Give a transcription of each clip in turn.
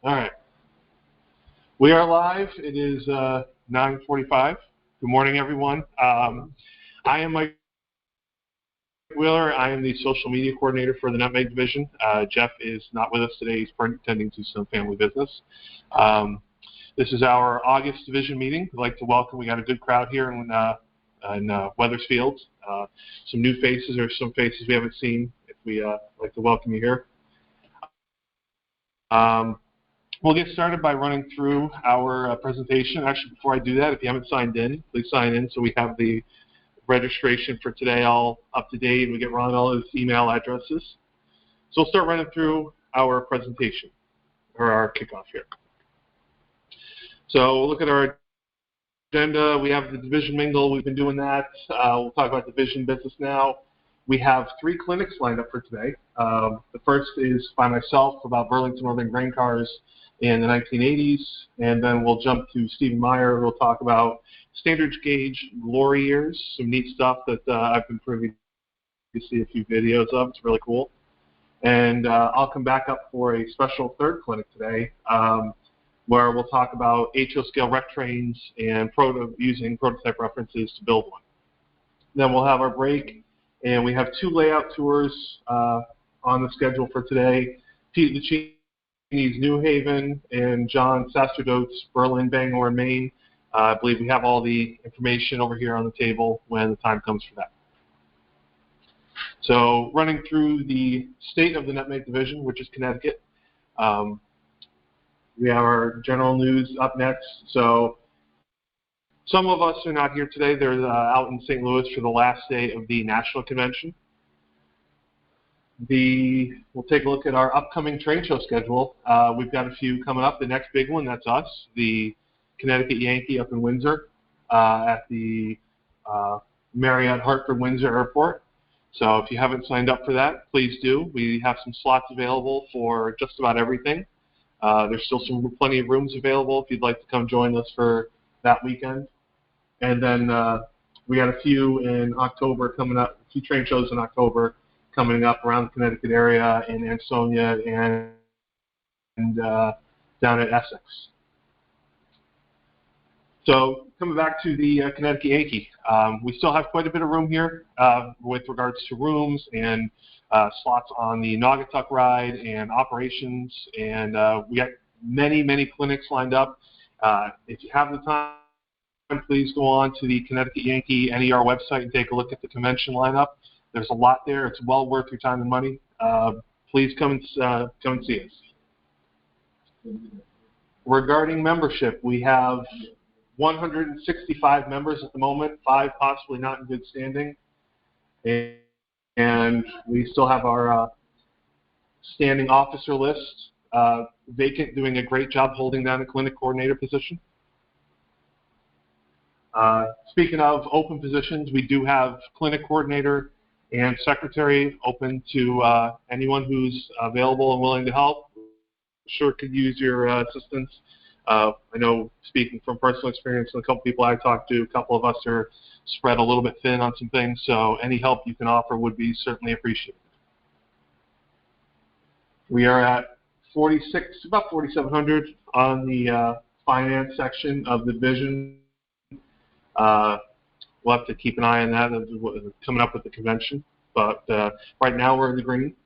All right. We are live. It is 9:45. Good morning, everyone. I am Mike Wheeler. I am the social media coordinator for the Nutmeg Division. Jeff is not with us today. He's attending to some family business. This is our August division meeting. I'd like to welcome, we got a good crowd here in Wethersfield. Some new faces or some faces we haven't seen. If we like to welcome you here. We'll get started by running through our presentation. Actually, before I do that, if you haven't signed in, please sign in so we have the registration for today all up to date. We get Ron all his email addresses. So we'll start running through our presentation, or our kickoff here. So we'll look at our agenda. We have the division mingle. We've been doing that. We'll talk about division business now. We have 3 clinics lined up for today. The first is by myself about Burlington Northern grain cars in the 1980s, and then we'll jump to Stephen Meyer. We'll talk about standard gauge lorry ears, some neat stuff that I've been privy to see a few videos of. It's really cool. And I'll come back up for a special third clinic today where we'll talk about HO scale rec trains and using prototype references to build one. Then we'll have our break, and we have 2 layout tours on the schedule for today. Pete Lucchini's New Haven and John Sacerdote's Berlin, Bangor, and Maine. I believe we have all the information over here on the table when the time comes for that. So running through the state of the Nutmeg Division, which is Connecticut. We have our general news up next. So some of us are not here today. They're out in St. Louis for the last day of the National Convention. We'll take a look at our upcoming trade show schedule. We've got a few coming up. The next big one, that's us, the Connecticut Yankee up in Windsor at the Marriott Hartford Windsor Airport. So if you haven't signed up for that, please do. We have some slots available for just about everything. There's still plenty of rooms available if you'd like to come join us for that weekend. And then we got a few in October coming up, a few trade shows in October coming up around the Connecticut area in Ansonia and down at Essex. So coming back to the Connecticut Yankee, we still have quite a bit of room here with regards to rooms and slots on the Naugatuck ride and operations, and we got many, many clinics lined up. If you have the time, please go on to the Connecticut Yankee NER website and take a look at the convention lineup. There's a lot there. It's well worth your time and money. Please come and see us. Regarding membership, we have 165 members at the moment, 5 possibly not in good standing. And we still have our standing officer list vacant, doing a great job holding down a clinic coordinator position. Speaking of open positions, we do have clinic coordinator and secretary open to anyone who's available and willing to help. Sure could use your assistance. I know, speaking from personal experience, a couple people I talked to, a couple of us are spread a little bit thin on some things, so any help you can offer would be certainly appreciated. We are at about 4,700 on the finance section of the division. We'll have to keep an eye on that as coming up with the convention, but right now we're in the green.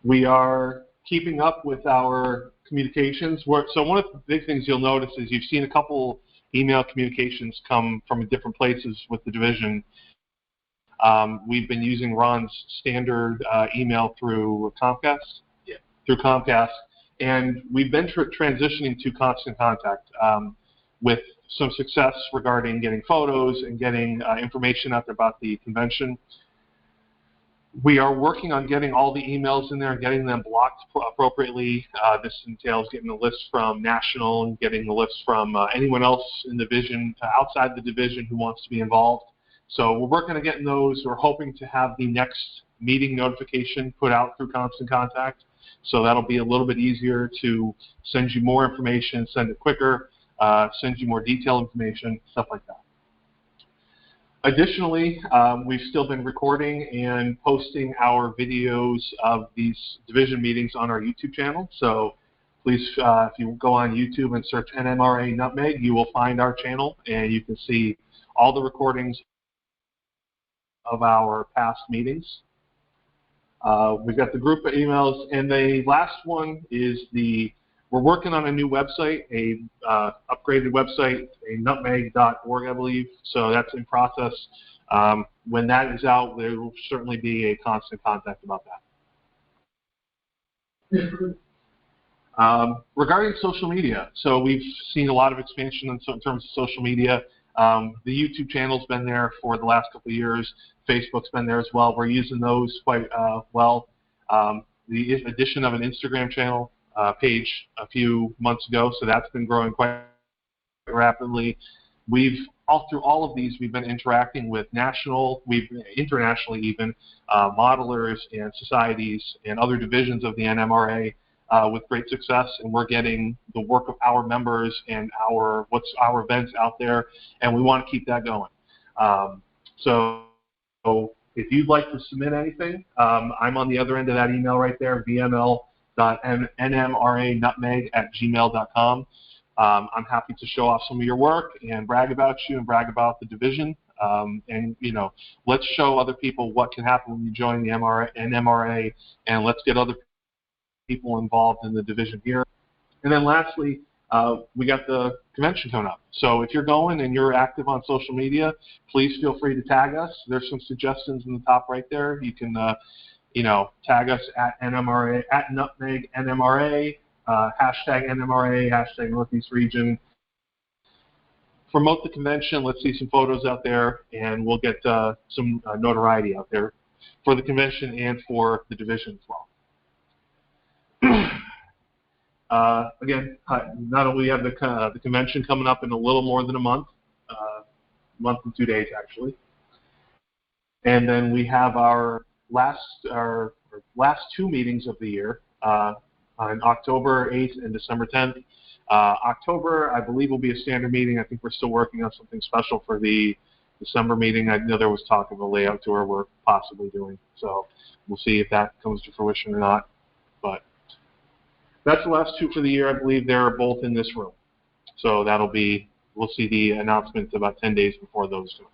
We are keeping up with our communications. So one of the big things you'll notice is you've seen a couple email communications come from different places with the division. We've been using Ron's standard email through Comcast. Yeah. Through Comcast, and we've been transitioning to constant contact with some success regarding getting photos and getting information out there about the convention. We are working on getting all the emails in there and getting them blocked appropriately. This entails getting the list from National and getting the list from anyone else in the division, outside the division who wants to be involved. So we're working on getting those. We're hoping to have the next meeting notification put out through Constant Contact. So that'll be a little bit easier to send you more information, send it quicker, send you more detailed information, stuff like that. Additionally, we've still been recording and posting our videos of these division meetings on our YouTube channel. So please, if you go on YouTube and search NMRA Nutmeg, you will find our channel, and you can see all the recordings of our past meetings. We've got the group of emails, and the last one is we're working on a new website, a upgraded website, a nutmeg.org, I believe. So that's in process. When that is out, there will certainly be a constant contact about that. Regarding social media, so we've seen a lot of expansion in terms of social media. The YouTube channel's been there for the last couple of years. Facebook's been there as well. We're using those quite well. The addition of an Instagram channel page a few months ago, so that's been growing quite rapidly. Through all of these, we've been interacting with internationally even, modelers and societies and other divisions of the NMRA with great success, and we're getting the work of our members and our events out there, and we want to keep that going. So if you'd like to submit anything, I'm on the other end of that email right there, vml.nmranutmeg@gmail.com. I'm happy to show off some of your work and brag about you and brag about the division. And, let's show other people what can happen when you join the NMRA, and let's get other people involved in the division here. And then lastly, we got the convention coming up. So if you're going and you're active on social media, please feel free to tag us. There's some suggestions in the top right there. You can tag us at NMRA, at Nutmeg NMRA, hashtag NMRA, hashtag Northeast Region. Promote the convention. Let's see some photos out there, and we'll get some notoriety out there for the convention and for the division as well. Again, not only have the convention coming up in a little more than a month and 2 days actually, and then we have our last 2 meetings of the year on October 8th and December 10th. October, I believe, will be a standard meeting. I think we're still working on something special for the December meeting. I know there was talk of a layout tour we're possibly doing, so we'll see if that comes to fruition or not. But that's the last 2 for the year. I believe they're both in this room. So we'll see the announcement about 10 days before those go.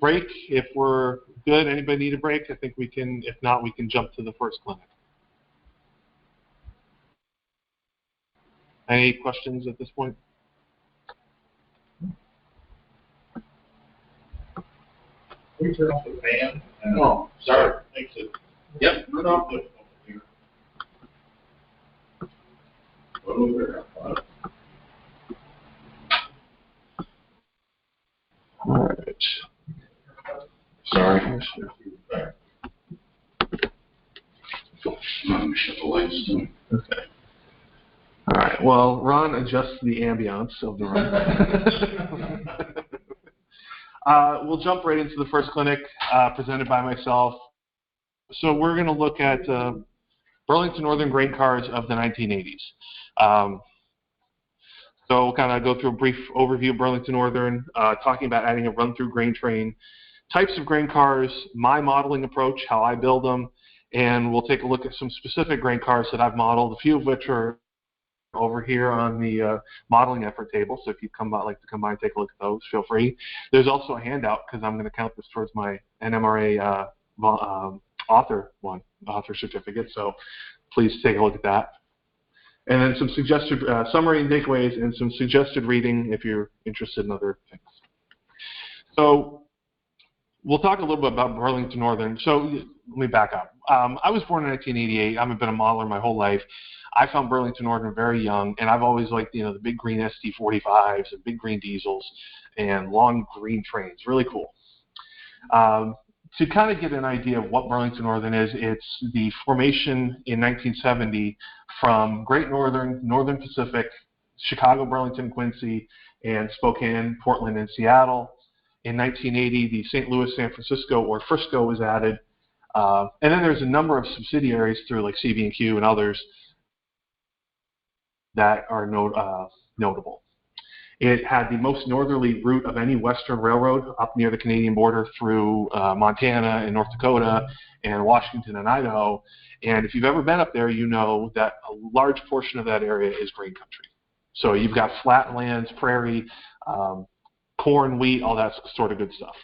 Break, if we're good. Anybody need a break? I think we can. If not, we can jump to the first clinic. Any questions at this point? Can you turn off the fan? Oh, sorry. Thanks. Yep, turn off the here. All right. Sorry. Let me shut the lights down. Okay. All right. Well, Ron adjusts the ambiance of the room. We'll jump right into the first clinic presented by myself. So we're going to look at Burlington Northern grain cars of the 1980s. So we'll kind of go through a brief overview of Burlington Northern, talking about adding a run-through grain train, types of grain cars, my modeling approach, how I build them, and we'll take a look at some specific grain cars that I've modeled, a few of which are over here on the modeling effort table. So if you like to come by and take a look at those, feel free. There's also a handout because I'm going to count this towards my NMRA author certificate. So please take a look at that. And then some suggested summary and takeaways and some suggested reading if you're interested in other things. So we'll talk a little bit about Burlington Northern. So let me back up. I was born in 1988. I've been a modeler my whole life. I found Burlington Northern very young, and I've always liked, the big green ST45s and big green diesels and long green trains. Really cool. To kind of get an idea of what Burlington Northern is, it's the formation in 1970 from Great Northern, Northern Pacific, Chicago, Burlington, Quincy, and Spokane, Portland, and Seattle. In 1980, the St. Louis, San Francisco, or Frisco was added. And then there's a number of subsidiaries through like CB&Q and others that are notable. It had the most northerly route of any Western railroad up near the Canadian border through Montana and North Dakota and Washington and Idaho. And if you've ever been up there, you know that a large portion of that area is grain country. So you've got flatlands, prairie, corn, wheat, all that sort of good stuff.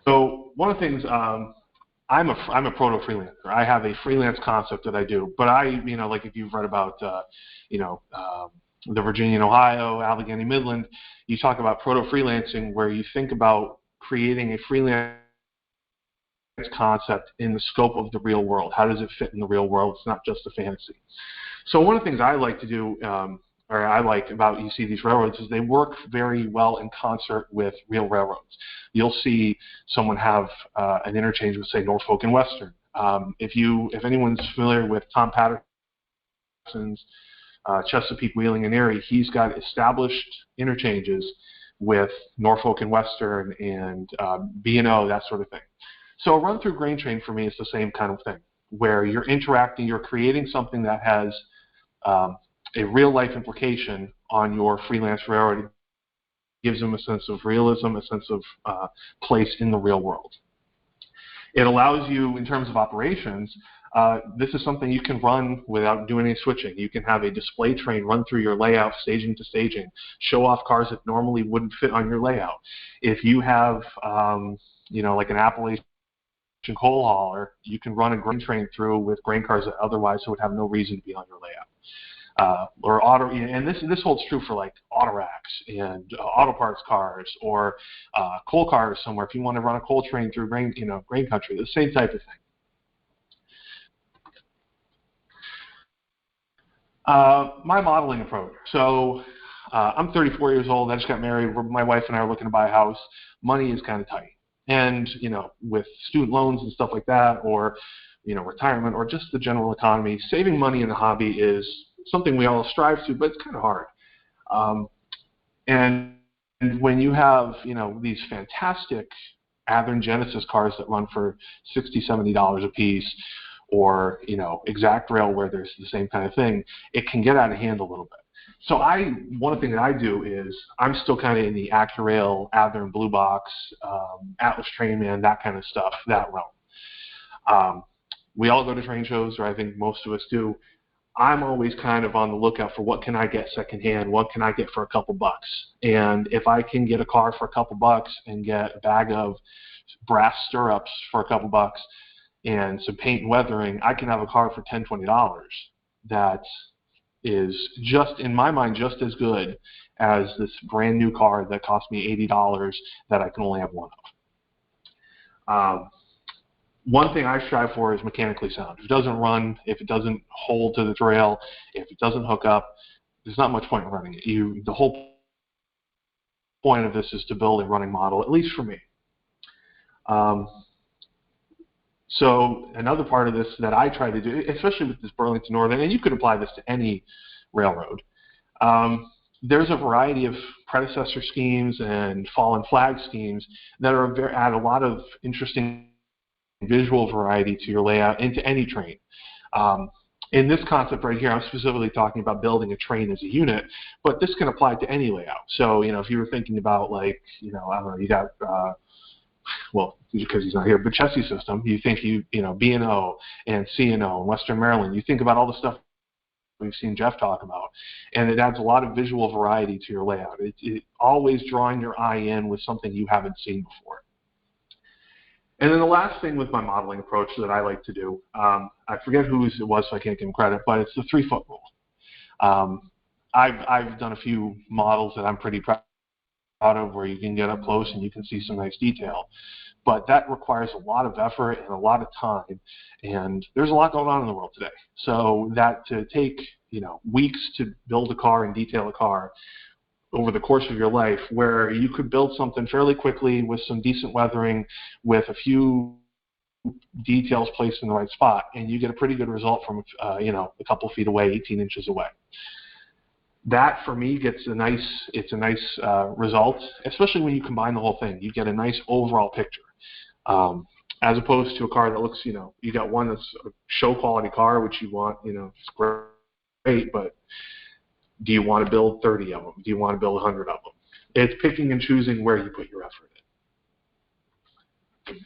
So one of the things, I'm a proto freelancer. I have a freelance concept that I do, but like if you've read about, the Virginia and Ohio, Allegheny Midland, you talk about proto freelancing, where you think about creating a freelance concept in the scope of the real world. How does it fit in the real world? It's not just a fantasy. So one of the things I like to do, or I like about, you see these railroads, is they work very well in concert with real railroads. You'll see someone have an interchange with, say, Norfolk and Western. If anyone's familiar with Tom Patterson's Chesapeake, Wheeling, and Erie, he's got established interchanges with Norfolk and Western and B&O, that sort of thing. So a run-through grain train for me is the same kind of thing, where you're interacting, you're creating something that has a real-life implication on your freelance railroad. It gives them a sense of realism, a sense of place in the real world. It allows you, in terms of operations, this is something you can run without doing any switching. You can have a display train run through your layout, staging to staging, show off cars that normally wouldn't fit on your layout. If you have, like an Appalachian coal hauler, you can run a grain train through with grain cars that otherwise would have no reason to be on your layout. And this holds true for like auto racks and auto parts cars or coal cars somewhere. If you want to run a coal train through grain country, the same type of thing. My modeling approach. So I'm 34 years old. I just got married. My wife and I are looking to buy a house. Money is kind of tight. And, with student loans and stuff like that, or, retirement, or just the general economy, saving money in the hobby is something we all strive to, but it's kind of hard. And when you have, these fantastic Athearn Genesis cars that run for $60, $70 a piece, or, Exact Rail where there's the same kind of thing, it can get out of hand a little bit. So one of the things that I do is I'm still kind of in the AccuRail, Athearn Blue Box, Atlas Trainman, that kind of stuff, that realm. We all go to train shows, or I think most of us do. I'm always kind of on the lookout for what can I get secondhand, what can I get for a couple bucks. And if I can get a car for a couple bucks and get a bag of brass stirrups for a couple bucks and some paint and weathering, I can have a car for $10, $20 that is just, in my mind, just as good as this brand new car that cost me $80 that I can only have one of. One thing I strive for is mechanically sound. If it doesn't run, if it doesn't hold to the trail, if it doesn't hook up, there's not much point in running it. The whole point of this is to build a running model, at least for me. So another part of this that I try to do, especially with this Burlington Northern, and you could apply this to any railroad, there's a variety of predecessor schemes and fallen flag schemes that add a lot of interesting visual variety to your layout into any train. In this concept right here, I'm specifically talking about building a train as a unit, but this can apply to any layout. So, if you were thinking about I don't know, you got, well, because he's not here, but chassis system, you think B&O and C&O and Western Maryland, you think about all the stuff we've seen Jeff talk about, and it adds a lot of visual variety to your layout. It always drawing your eye in with something you haven't seen before. And then the last thing with my modeling approach that I like to do, I forget whose it was, so I can't give him credit, but it's the 3-foot rule. I've done a few models that I'm pretty proud of where you can get up close and you can see some nice detail. But that requires a lot of effort and a lot of time, and there's a lot going on in the world today. So that to take weeks to build a car and detail a car over the course of your life, where you could build something fairly quickly with some decent weathering, with a few details placed in the right spot, and you get a pretty good result from a couple feet away, 18 inches away. That for me it's a nice result, especially when you combine the whole thing. You get a nice overall picture, as opposed to a car that looks, you got one that's a show quality car, which you want, it's great, but Do you want to build 30 of them? Do you want to build 100 of them? It's picking and choosing where you put your effort in.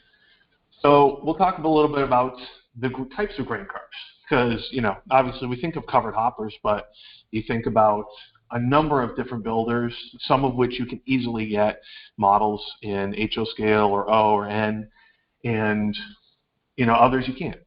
So we'll talk a little bit about the types of grain cars, because, you know, obviously we think of covered hoppers, but you think about a number of different builders, some of which you can easily get models in HO scale or O or N, and, you know, others you can't.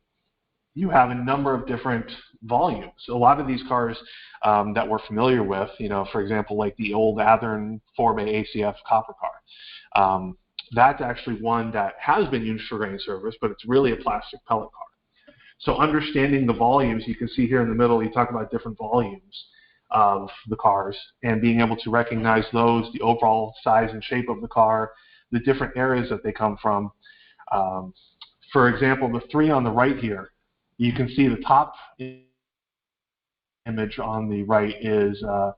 You have a number of different volumes. A lot of these cars that we're familiar with, you know, for example, like the old Athearn 4-bay ACF copper car. That's actually one that has been used for grain service, but it's really a plastic pellet car. So understanding the volumes, you can see here in the middle, you talk about different volumes of the cars and being able to recognize those, the overall size and shape of the car, the different areas that they come from. For example, the three on the right here, you can see the top image on the right is a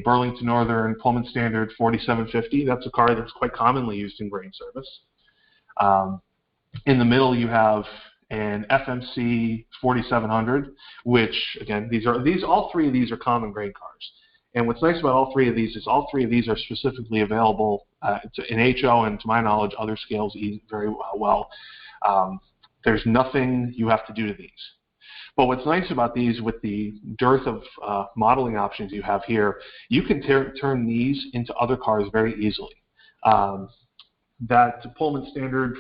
Burlington Northern Pullman Standard 4750. That's a car that's quite commonly used in grain service. In the middle, you have an FMC 4700, which, again, all three of these are common grain cars. And what's nice about all three of these is all three of these are specifically available in HO, and to my knowledge, other scales very well. There's nothing you have to do to these. But what's nice about these, with the dearth of modeling options you have here, you can turn these into other cars very easily. That Pullman Standard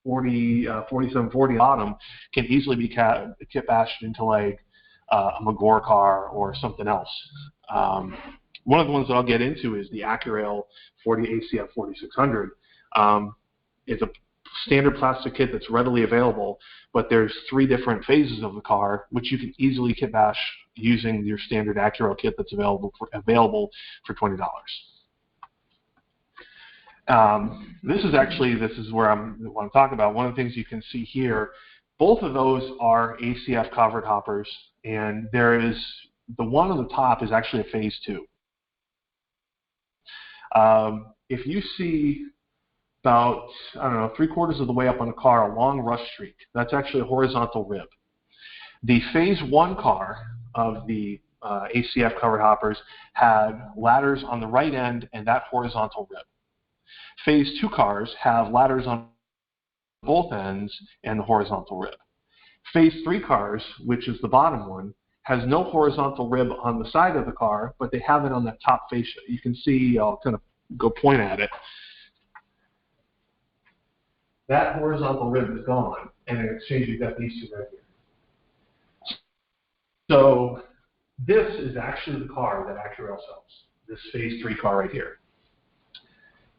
4740 bottom can easily be kit bashed into like a Magor car or something else. One of the ones that I'll get into is the AccuRail ACF 4600. It's a standard plastic kit that's readily available, but there's three different phases of the car, which you can easily kit bash using your standard AccuRail kit that's available for $20. This is where I want to talk about. One of the things you can see here, both of those are ACF covered hoppers, and there is the one on the top is actually a phase 2. If you see about, I don't know, 3/4 of the way up on a car, a long rust streak, that's actually a horizontal rib. The phase 1 car of the ACF covered hoppers had ladders on the right end and that horizontal rib. Phase 2 cars have ladders on both ends and the horizontal rib. Phase 3 cars, which is the bottom one, has no horizontal rib on the side of the car, but they have it on that top fascia. You can see, I'll kind of go point at it. That horizontal rib is gone, and in exchange you've got these two right here. So this is actually the car that AccuRail sells, this phase 3 car right here.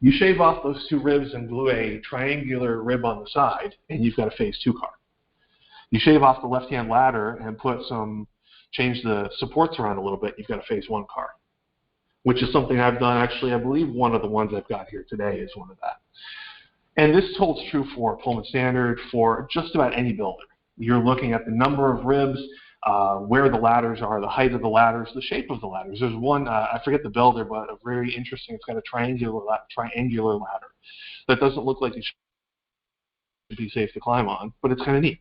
You shave off those two ribs and glue a triangular rib on the side, and you've got a phase 2 car. You shave off the left-hand ladder and change the supports around a little bit, you've got a phase 1 car, which is something I've done. Actually, I believe one of the ones I've got here today is one of that. And this holds true for Pullman Standard, for just about any builder. You're looking at the number of ribs, where the ladders are, the height of the ladders, the shape of the ladders. There's one, I forget the builder, but a very interesting, it's got a triangular ladder that doesn't look like it should be safe to climb on, but it's kind of neat.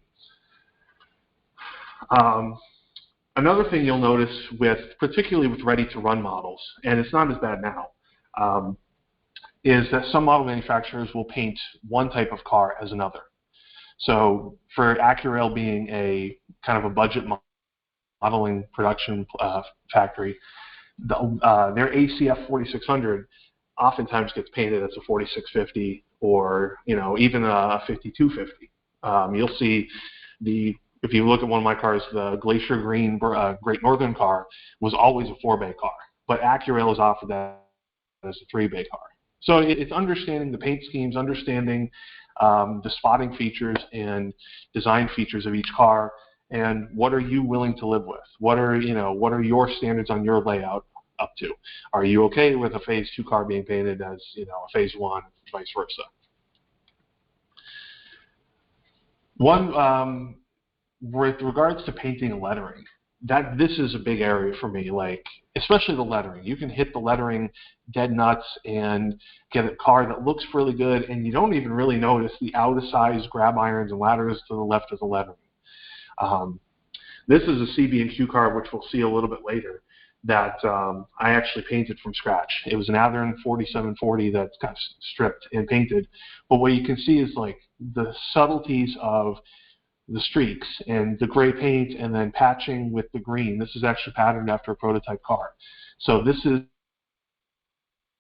Another thing you'll notice particularly with ready-to-run models, and it's not as bad now, is that some model manufacturers will paint one type of car as another. So for AccuRail being a kind of a budget modeling production factory, their ACF 4600 oftentimes gets painted as a 4650 or, you know, even a 5250. You'll see if you look at one of my cars, the Glacier Green Great Northern car was always a 4-bay car, but AccuRail is offered that as a 3-bay car. So it's understanding the paint schemes, understanding the spotting features and design features of each car, and what are you willing to live with? What are your standards on your layout up to? Are you okay with a phase 2 car being painted as, you know, a phase 1, vice versa? With regards to painting and lettering, this is a big area for me, like especially the lettering. You can hit the lettering dead nuts and get a car that looks really good, and you don't even really notice the out-of-size grab irons and ladders to the left of the lettering. This is a CB&Q car, which we'll see a little bit later, that I actually painted from scratch. It was an Athearn 4740 that got stripped and painted. But what you can see is like the subtleties of the streaks and the gray paint and then patching with the green. This is actually patterned after a prototype car. So this is,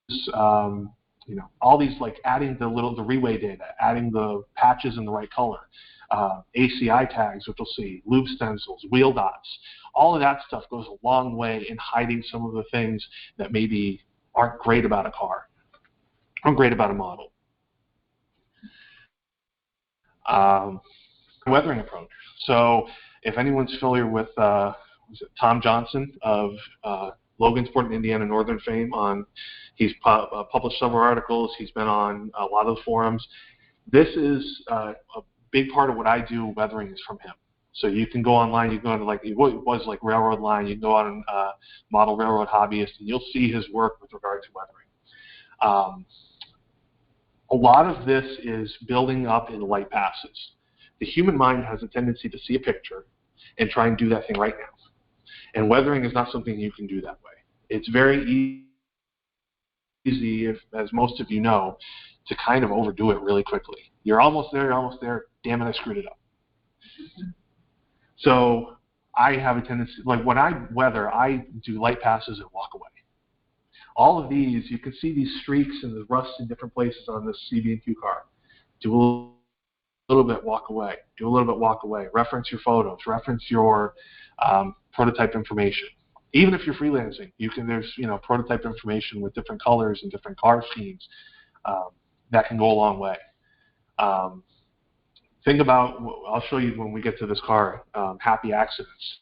you know, all these, like adding the reway data, adding the patches in the right color, ACI tags, which we'll see, lube stencils, wheel dots. All of that stuff goes a long way in hiding some of the things that maybe aren't great about a car, aren't great about a model. Weathering approach. So if anyone's familiar with Tom Johnson of Logansport, Indiana Northern fame, he's published several articles. He's been on a lot of the forums. This is a big part of what I do. Weathering is from him. So you can go online. You can go to it was like Railroad Line. You can go on Model Railroad Hobbyist, and you'll see his work with regard to weathering. A lot of this is building up in light passes. The human mind has a tendency to see a picture and try and do that thing right now. And weathering is not something you can do that way. It's very easy, as most of you know, to kind of overdo it really quickly. You're almost there, damn it, I screwed it up. So I have a tendency, like when I weather, I do light passes and walk away. All of these, you can see these streaks and the rust in different places on this CB&Q car. Do a little bit, walk away. Do a little bit, walk away. Reference your photos. Reference your prototype information. Even if you're freelancing, there's prototype information with different colors and different car schemes that can go a long way. Think about, I'll show you when we get to this car, happy accidents.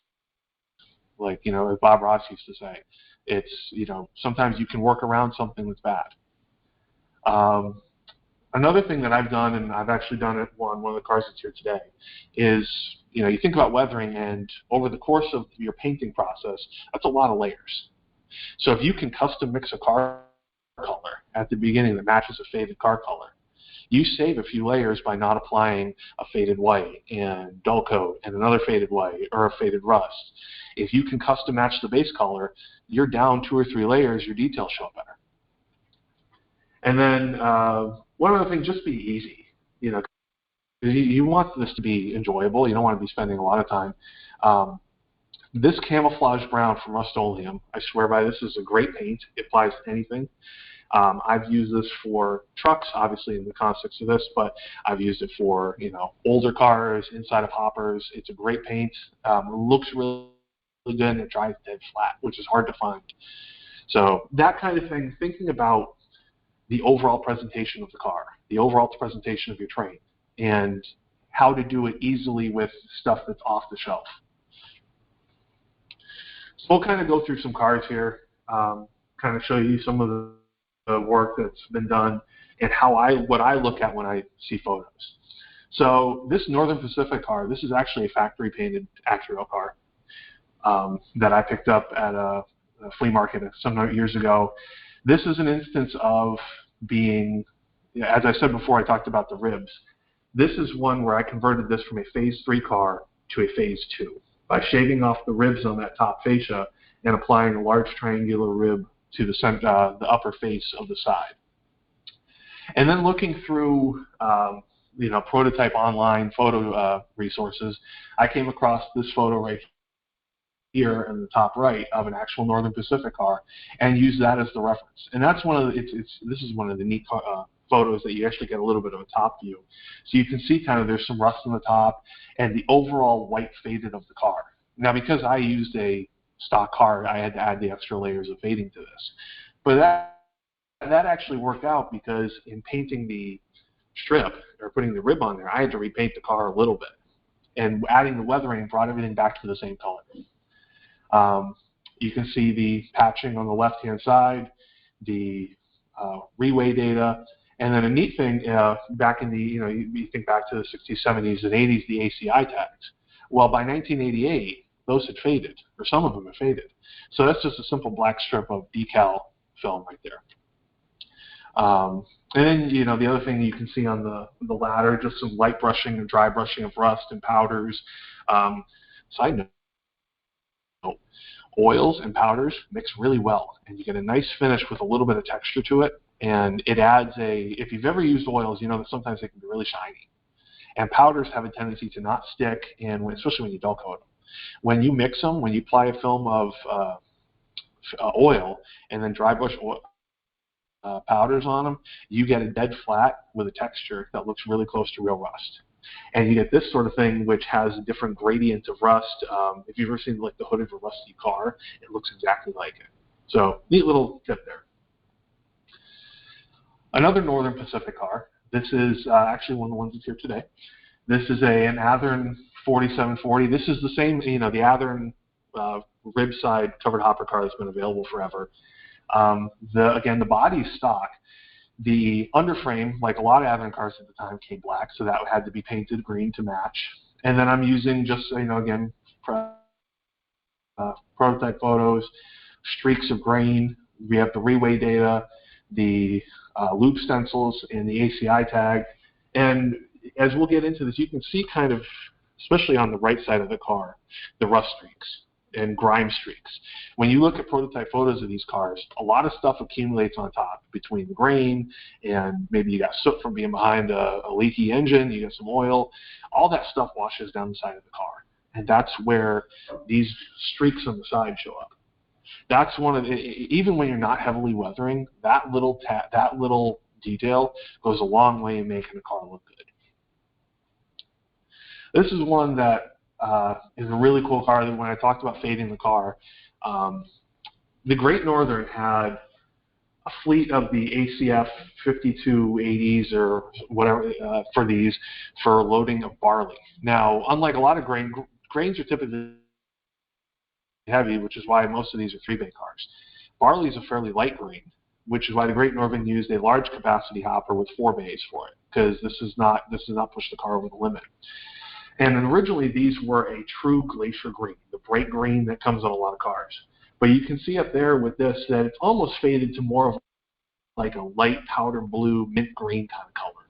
Like, as Bob Ross used to say, it's, sometimes you can work around something that's bad. Another thing that I've done, and I've actually done it on one of the cars that's here today, is, you think about weathering, and over the course of your painting process, that's a lot of layers. So if you can custom mix a car color at the beginning that matches a faded car color, you save a few layers by not applying a faded white and dull coat and another faded white or a faded rust. If you can custom match the base color, you're down 2 or 3 layers, your details show better. And then one other thing, just be easy. You want this to be enjoyable. You don't want to be spending a lot of time. This camouflage brown from Rust-Oleum, I swear by this, is a great paint. It applies to anything. I've used this for trucks, obviously in the context of this, but I've used it for older cars, inside of hoppers. It's a great paint. It looks really good, and it dries dead flat, which is hard to find. So that kind of thing, thinking about the overall presentation of the car, the overall presentation of your train, and how to do it easily with stuff that's off the shelf. So we'll kind of go through some cars here, kind of show you some of the work that's been done and what I look at when I see photos. So this Northern Pacific car, this is actually a factory painted Acura car that I picked up at a flea market some years ago. This is an instance of being, as I said before, I talked about the ribs. This is one where I converted this from a Phase 3 car to a Phase 2 by shaving off the ribs on that top fascia and applying a large triangular rib to the upper face of the side. And then looking through prototype online photo resources, I came across this photo right here in the top right of an actual Northern Pacific car and used that as the reference. And that's this is one of the neat photos that you actually get a little bit of a top view. So you can see kind of there's some rust on the top and the overall white faded of the car. Now, because I used a stock car, I had to add the extra layers of fading to this. But that actually worked out because in painting the strip or putting the rib on there, I had to repaint the car a little bit. And adding the weathering brought everything back to the same color. You can see the patching on the left-hand side, the reway data, and then a neat thing back in the, you think back to the 60s, 70s, and 80s, the ACI tags. Well, by 1988, those had faded, or some of them had faded. So that's just a simple black strip of decal film right there. And then, the other thing you can see on the ladder, just some light brushing and dry brushing of rust and powders. Side note, oils and powders mix really well, and you get a nice finish with a little bit of texture to it, and it adds if you've ever used oils, you know that sometimes they can be really shiny. And powders have a tendency to not stick, and especially when you dull coat them. When you mix them, when you apply a film of oil and then dry brush powders on them, you get a dead flat with a texture that looks really close to real rust. And you get this sort of thing, which has different gradients of rust. If you've ever seen like the hood of a rusty car, it looks exactly like it. So neat little tip there. Another Northern Pacific car. This is actually one of the ones that's here today. This is an Athearn 4740. This is the same, the Athearn rib side covered hopper car that's been available forever. Again, the body is stock. The underframe, like a lot of Athearn cars at the time, came black, so that had to be painted green to match. And then I'm using just, again, prototype photos, streaks of grain. We have the reweigh data, the loop stencils, and the ACI tag. And as we'll get into this, you can see kind of, especially on the right side of the car, the rust streaks and grime streaks. When you look at prototype photos of these cars, a lot of stuff accumulates on top between the grain, and maybe you got soot from being behind a leaky engine, you got some oil. All that stuff washes down the side of the car, and that's where these streaks on the side show up. That's one of even when you're not heavily weathering, that little detail goes a long way in making a car look good. This is one that is a really cool car that when I talked about fading the car, the Great Northern had a fleet of the ACF 5280s or whatever for these for loading of barley. Now, unlike a lot of grains are typically heavy, which is why most of these are 3-bay cars. Barley is a fairly light grain, which is why the Great Northern used a large capacity hopper with 4 bays for it, because this does not push the car over the limit. And originally these were a true glacier green, the bright green that comes on a lot of cars. But you can see up there with this that it's almost faded to more of like a light powder blue, mint green kind of color.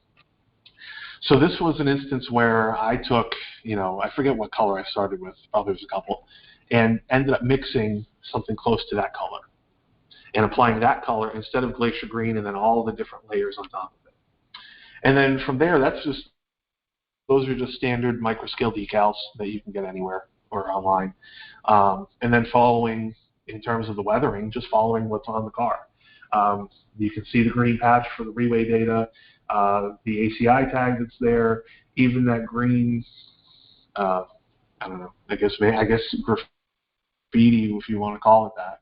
So this was an instance where I took, I forget what color I started with, probably was a couple, and ended up mixing something close to that color and applying that color instead of glacier green and then all the different layers on top of it. And then from there, those are just standard microscale decals that you can get anywhere or online. And then following, in terms of the weathering, just following what's on the car. You can see the green patch for the reweigh data, the ACI tag that's there, even that green, I don't know, I guess graffiti, if you want to call it that.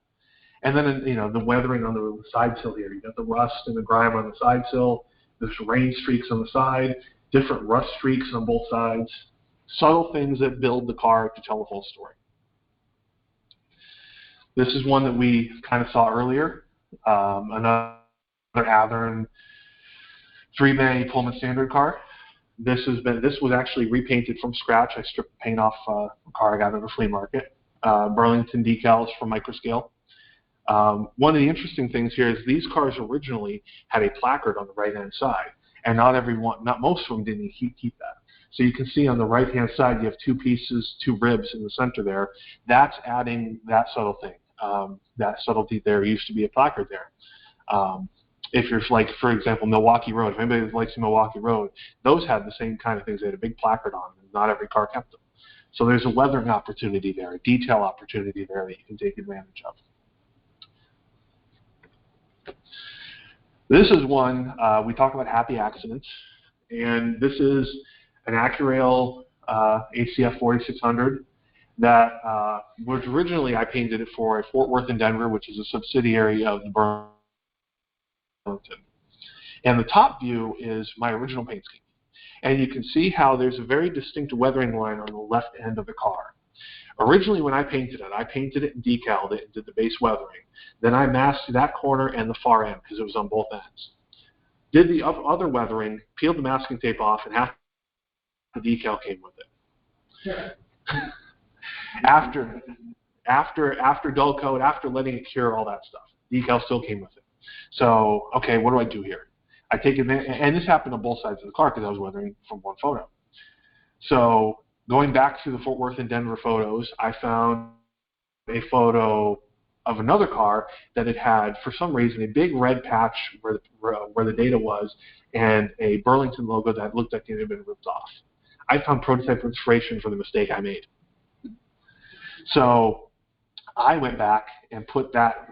And then, the weathering on the side sill here. You got the rust and the grime on the side sill. There's rain streaks on the side, different rust streaks on both sides. Subtle things that build the car to tell the whole story. This is one that we kind of saw earlier. Another Athearn 3-bay Pullman standard car. This was actually repainted from scratch. I stripped the paint off a car I got at a flea market. Burlington decals from Microscale. One of the interesting things here is these cars originally had a placard on the right-hand side, and not most of them didn't keep that. So you can see on the right-hand side you have 2 pieces, 2 ribs in the center there. That's adding that subtle thing. That subtlety there used to be a placard there. If you're like, for example, Milwaukee Road, if anybody likes Milwaukee Road, those had the same kind of things. They had a big placard on them. Not every car kept them. So there's a weathering opportunity there, a detail opportunity there that you can take advantage of. This is one, we talk about happy accidents, and this is an Accurail ACF 4600 that was originally, I painted it for a Fort Worth and Denver, which is a subsidiary of the Burlington. And the top view is my original paint scheme. And you can see how there's a very distinct weathering line on the left end of the car. Originally, when I painted it and decaled it and did the base weathering. Then I masked that corner and the far end because it was on both ends. Did the other weathering, peeled the masking tape off, and half the decal came with it. After dull coat, after letting it cure, all that stuff, decal still came with it. So, okay, what do I do here? I take advantage, and this happened on both sides of the car because I was weathering from one photo. So going back to the Fort Worth and Denver photos, I found a photo of another car that it had, for some reason, a big red patch where the data was and a Burlington logo that looked like it had been ripped off. I found prototype inspiration for the mistake I made. So I went back and put that,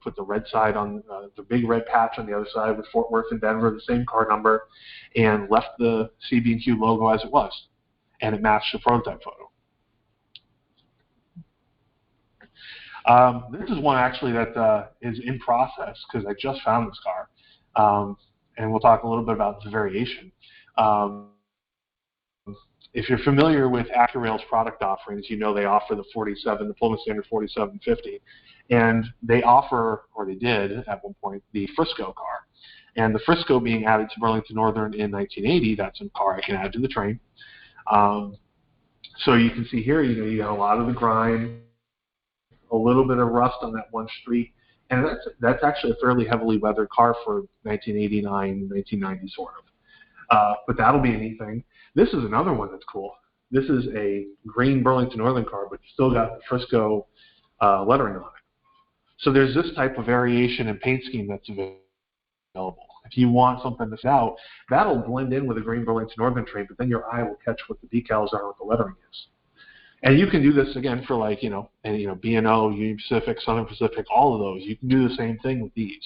put the red side on the big red patch on the other side with Fort Worth and Denver, the same car number, and left the CB&Q logo as it was, and it matched the prototype photo. This is one actually that is in process because I just found this car, and we'll talk a little bit about the variation. If you're familiar with AccuRail's product offerings, you know they offer the Pullman Standard 4750, and they offer, or they did at one point, the Frisco car. And the Frisco being added to Burlington Northern in 1980, that's a car I can add to the train. So you can see here, you got a lot of the grime, a little bit of rust on that one street, and that's actually a fairly heavily weathered car for 1989, 1990 sort of. But that'll be a neat thing. This is another one that's cool. This is a green Burlington Northern car, but still got the Frisco lettering on it. So there's this type of variation and paint scheme that's available. If you want something that's out, that'll blend in with a green Burlington Northern train, but then your eye will catch what the decals are, what the lettering is. And you can do this again for B&O, Union Pacific, Southern Pacific, all of those. You can do the same thing with these.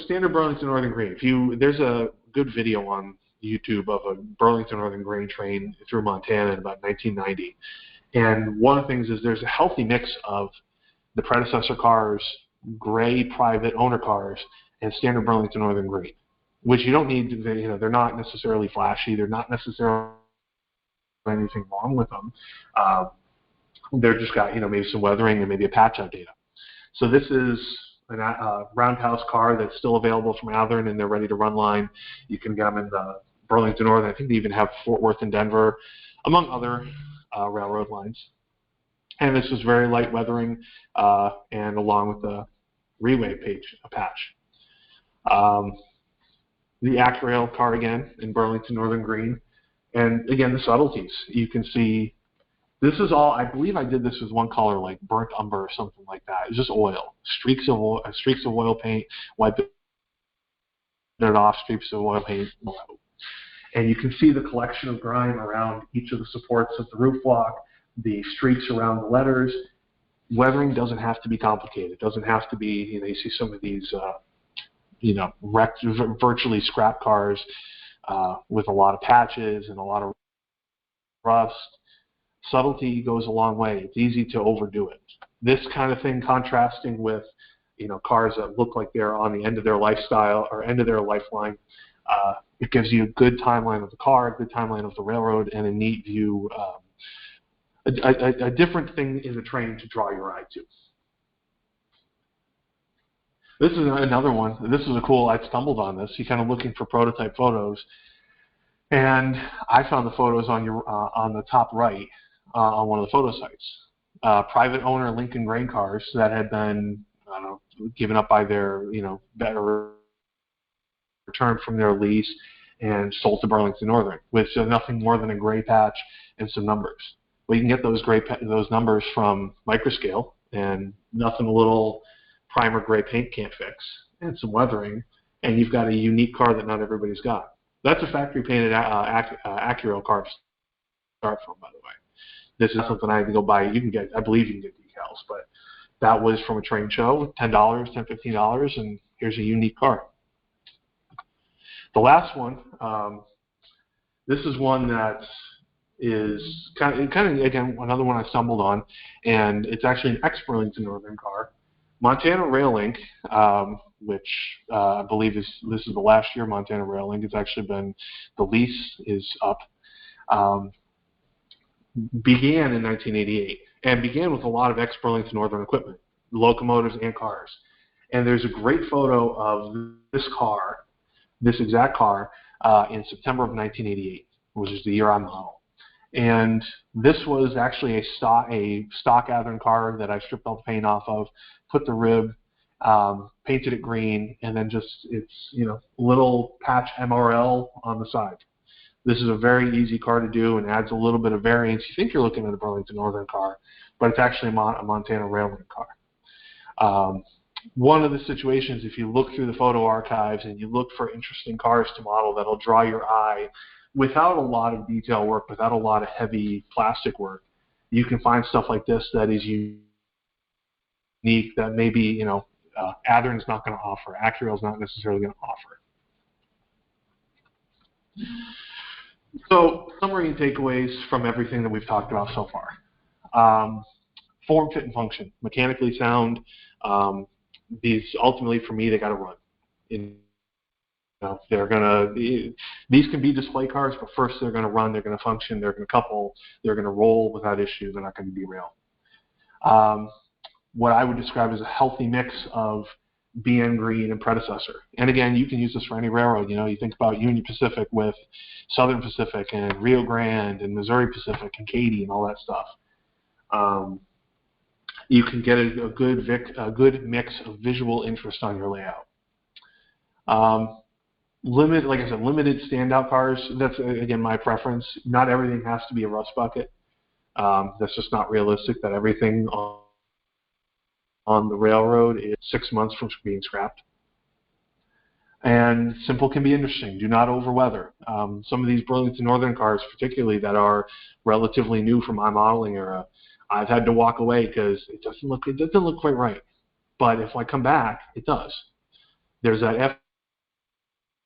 Standard Burlington Northern Green. There's a good video on YouTube of a Burlington Northern Grain train through Montana in about 1990. And one of the things is there's a healthy mix of the predecessor cars, gray private owner cars, and standard Burlington Northern Green, which you don't need to, they're not necessarily flashy. They're not necessarily anything wrong with them. They're just got, maybe some weathering and maybe a patch out data. So this is a roundhouse car that's still available from Athearn, and they're ready to run line. You can get them in the Burlington Northern. I think they even have Fort Worth and Denver, among other railroad lines. And this is very light weathering, and along with the Reway patch. The AccuRail car again in Burlington Northern Green. And again, the subtleties. You can see this is all, I believe I did this with one color, like burnt umber or something like that. It's just oil. Streaks of oil paint, wipe it off, streaks of oil paint. And you can see the collection of grime around each of the supports of the roof block, the streaks around the letters. Weathering doesn't have to be complicated. It doesn't have to be, you see some of these, wrecked, virtually scrap cars with a lot of patches and a lot of rust. Subtlety goes a long way. It's easy to overdo it. This kind of thing contrasting with, cars that look like they're on the end of their lifestyle or end of their lifeline, it gives you a good timeline of the car, a good timeline of the railroad, and a neat view, a different thing in the train to draw your eye to. This is another one. This is I stumbled on this. You're kind of looking for prototype photos, and I found the photos on the top right on one of the photo sites. Private owner Lincoln grain cars that had been, given up by their, better returned from their lease and sold to Burlington Northern with nothing more than a gray patch and some numbers. Well, you can get those numbers from microscale and nothing a little primer gray paint can't fix, and some weathering, and you've got a unique car that not everybody's got. That's a factory painted AccuRail car to start from, by the way. This is something I had to go buy. I believe you can get decals, but that was from a train show, $10, $15, and here's a unique car. The last one, this is one that is kind of again another one I stumbled on, and it's actually an ex-Burlington Northern car. Montana Rail Link, which I believe this is the last year Montana Rail Link. It's actually been, the lease is up. Began in 1988 and began with a lot of ex-Burlington Northern equipment, locomotives and cars. And there's a great photo of this car, this exact car, in September of 1988, which is the year on the model. And this was actually a stock Athearn car that I stripped all the paint off of, put the rib, painted it green, and then just little patch MRL on the side. This is a very easy car to do and adds a little bit of variance. You think you're looking at a Burlington Northern car, but it's actually a Montana Railroad car. One of the situations, if you look through the photo archives and you look for interesting cars to model that'll draw your eye without a lot of detail work, without a lot of heavy plastic work, you can find stuff like this that is unique that maybe, Adern's not going to offer, Acurail's not necessarily going to offer. So, summary and takeaways from everything that we've talked about so far. Form, fit, and function. Mechanically sound. These, ultimately, for me, they got to run. These can be display cars, but first they're going to run, they're going to function, they're going to couple, they're going to roll without issue, they're not going to derail. What I would describe as a healthy mix of BN Green and predecessor. And again, you can use this for any railroad. You think about Union Pacific with Southern Pacific and Rio Grande and Missouri Pacific and Katy and all that stuff. You can get a good mix of visual interest on your layout. Like I said, limited standout cars. That's, again, my preference. Not everything has to be a rust bucket. That's just not realistic that everything on the railroad is 6 months from being scrapped. And simple can be interesting. Do not overweather. Some of these Burlington Northern cars, particularly that are relatively new from my modeling era, I've had to walk away because it doesn't look quite right. But if I come back, it does. There's that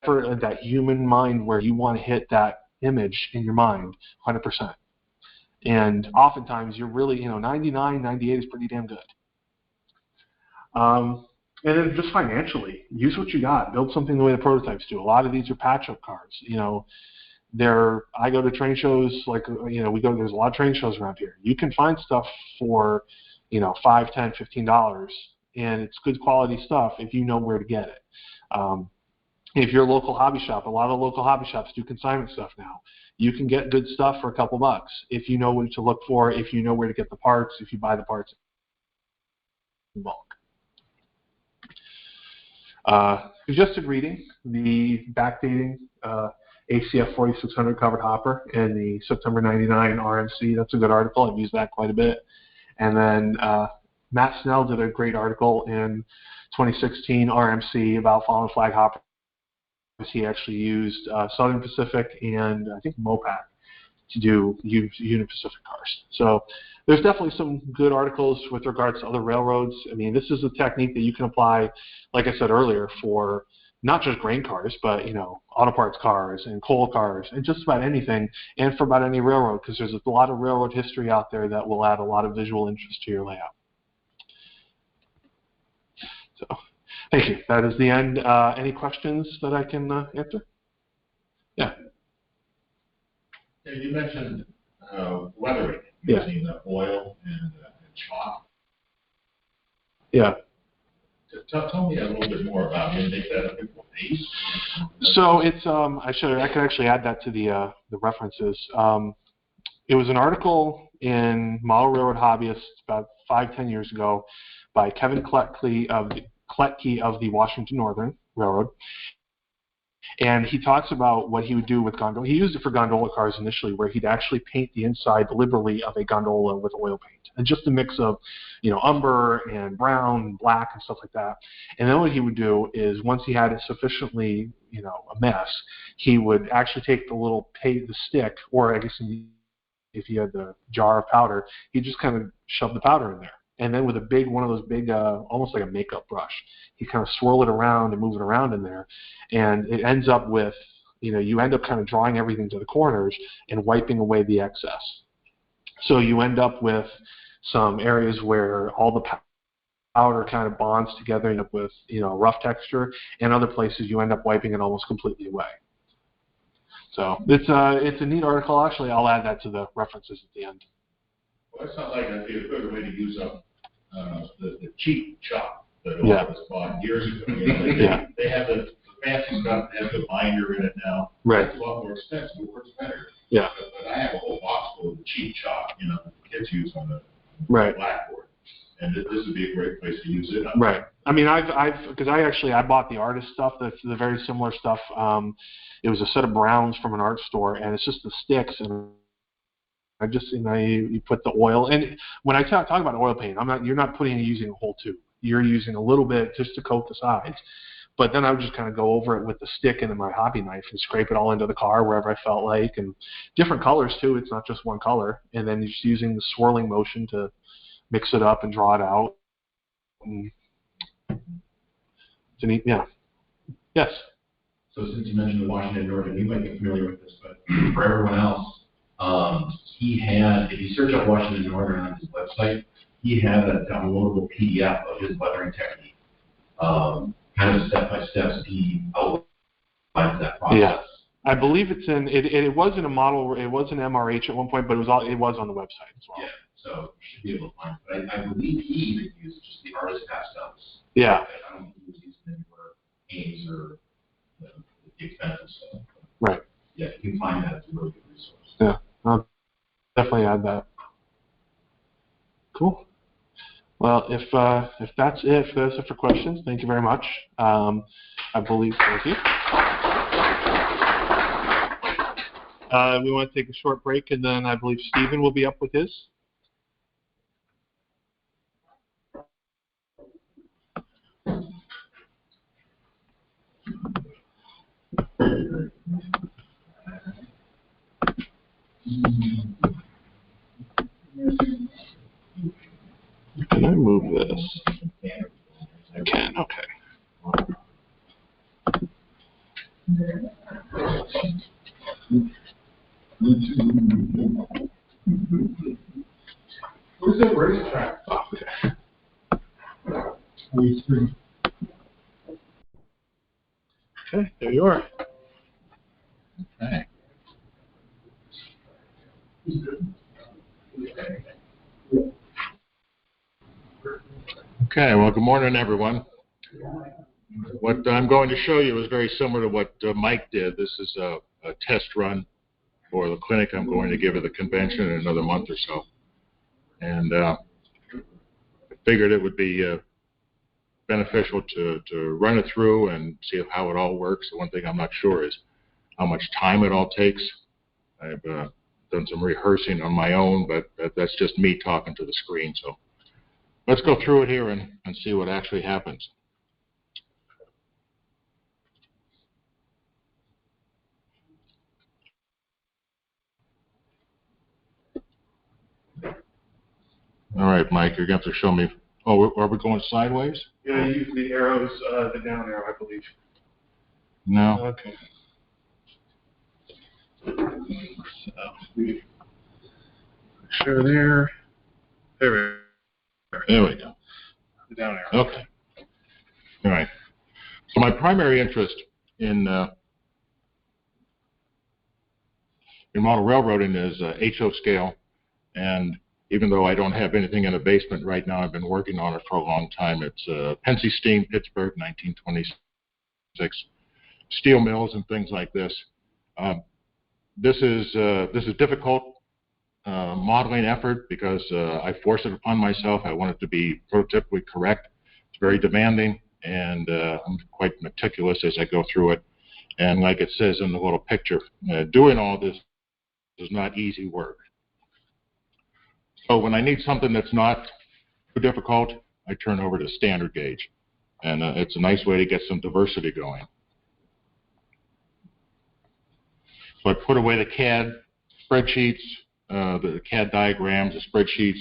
effort, that human mind where you want to hit that image in your mind 100%. And oftentimes you're really, 99, 98 is pretty damn good. And then just financially, use what you got. Build something the way the prototypes do. A lot of these are patch-up cars. I go to train shows, there's a lot of train shows around here. You can find stuff for, $5, $10, $15, and it's good quality stuff if you know where to get it. If you're a local hobby shop, a lot of local hobby shops do consignment stuff now. You can get good stuff for a couple bucks if you know what to look for, if you know where to get the parts, if you buy the parts in bulk. Suggested reading, the backdating ACF 4600 covered hopper and the September 99 RMC. That's a good article. I've used that quite a bit. And then Matt Snell did a great article in 2016 RMC about fallen flag hoppers. He actually used Southern Pacific and I think Mopac to do Union Pacific cars. So there's definitely some good articles with regards to other railroads. I mean, this is a technique that you can apply, like I said earlier, for not just grain cars, but, auto parts cars and coal cars and just about anything, and for about any railroad, because there's a lot of railroad history out there that will add a lot of visual interest to your layout. So, thank you. That is the end. Any questions that I can answer? Yeah. You mentioned weathering, using oil and chalk. Yeah. Tell me a little bit more about it. Make that a bit more base. So it's I could actually add that to the references. It was an article in Model Railroad Hobbyist about 5-10 years ago by Kevin Kletke of the Washington Northern Railroad. And he talks about what he would do with gondola. He used it for gondola cars initially, where he'd actually paint the inside liberally of a gondola with oil paint, and just a mix of, umber and brown and black and stuff like that. And then what he would do is, once he had it sufficiently, a mess, he would actually take the stick, or I guess if he had the jar of powder, he'd just kind of shove the powder in there. And then with one of those big, almost like a makeup brush, he kind of swirl it around and move it around in there. And it ends up with, you end up kind of drawing everything to the corners and wiping away the excess. So you end up with some areas where all the powder kind of bonds together, end up with, rough texture, and other places you end up wiping it almost completely away. So it's a neat article. Actually, I'll add that to the references at the end. Well, that sounds like that'd be a good way to use up the cheap chalk that a lot of us bought years ago. They have the fancy stuff that has the binder in it now. Right. It's a lot more expensive. It works better. Yeah. But I have a whole box full of the cheap chalk, that the kids use on the right. blackboard. And this would be a great place to use it. Right. I mean, because I bought the artist stuff. That's the very similar stuff. It was a set of browns from an art store, and it's just the sticks. And I just, you put the oil. And when I talk about oil paint, you're not using a whole tube. You're using a little bit just to coat the sides. But then I would just kind of go over it with the stick and my hobby knife and scrape it all into the car wherever I felt like, and different colors too. It's not just one color. And then just using the swirling motion to mix it up and draw it out. And it's neat, yeah. Yes. So since you mentioned the Washington Northern, you might be familiar with this, but for everyone else, if you search up Washington Northern on his website, he had a downloadable PDF of his lettering technique. Kind of step-by-step, he outlines that process. Yeah. I believe it was in a model, it was an MRH at one point, but it was on the website as well. Yeah, so you should be able to find it. But I believe he even used just the artist pastels. Yeah. I don't think he was using anywhere Ames or the expensive stuff. Right. Yeah, you can find that. It's a really good resource. Yeah, I'll definitely add that. Cool. Well, if that's it for questions, thank you very much. I believe, thank you. We want to take a short break, and then I believe Stephen will be up with his. Can I move this? I can, okay. Where's the racetrack? Oh, okay. Okay, there you are. Okay. Okay, well, good morning, everyone. What I'm going to show you is very similar to what Mike did. This is a test run for the clinic I'm going to give at the convention in another month or so. And I figured it would be beneficial to run it through and see how it all works. The one thing I'm not sure is how much time it all takes. I've done some rehearsing on my own, but that's just me talking to the screen. So let's go through it here and see what actually happens. All right, Mike, you're going to have to show me. Oh, are we going sideways? Yeah, use the arrows, the down arrow, I believe. No. Okay. So, sure there. There we go. The down arrow. Okay. All right. So my primary interest in model railroading is HO scale, and even though I don't have anything in the basement right now, I've been working on it for a long time. It's Pennsy Steam, Pittsburgh, 1926, steel mills and things like this. This is difficult modeling effort because I force it upon myself. I want it to be prototypically correct. It's very demanding, and I'm quite meticulous as I go through it. And like it says in the little picture, doing all this is not easy work. So when I need something that's not too difficult, I turn over to standard gauge. And it's a nice way to get some diversity going. So I put away the CAD spreadsheets, the CAD diagrams, the spreadsheets.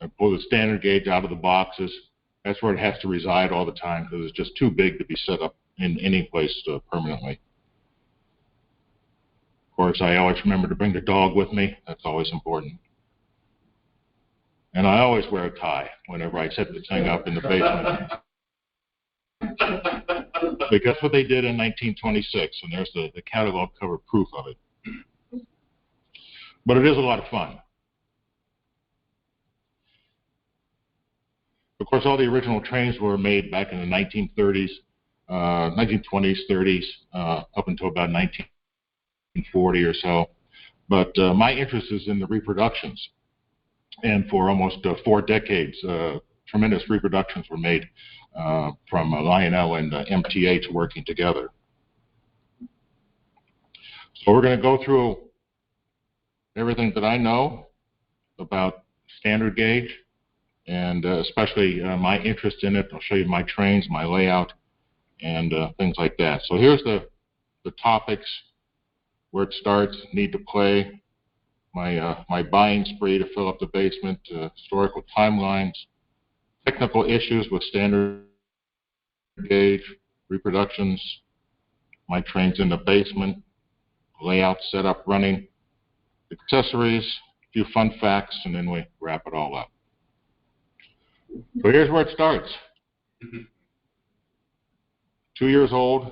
I pull the standard gauge out of the boxes. That's where it has to reside all the time because it's just too big to be set up in any place permanently. Of course, I always remember to bring the dog with me. That's always important. And I always wear a tie whenever I set the thing up in the basement. Because that's what they did in 1926, and there's the catalog cover proof of it. But it is a lot of fun. Of course, all the original trains were made back in the 1930s, 1920s, 30s, up until about 1940 or so. But my interest is in the reproductions. And for almost 4 decades, tremendous reproductions were made from Lionel and MTH working together. So we're going to go through everything that I know about standard gauge, and especially my interest in it. I'll show you my trains, my layout, and things like that. So here's the topics, where it starts, need to play, my buying spree to fill up the basement, historical timelines, technical issues with standard gauge, reproductions, my trains in the basement, layout, setup, running, accessories, a few fun facts, and then we wrap it all up. So here's where it starts. 2 years old,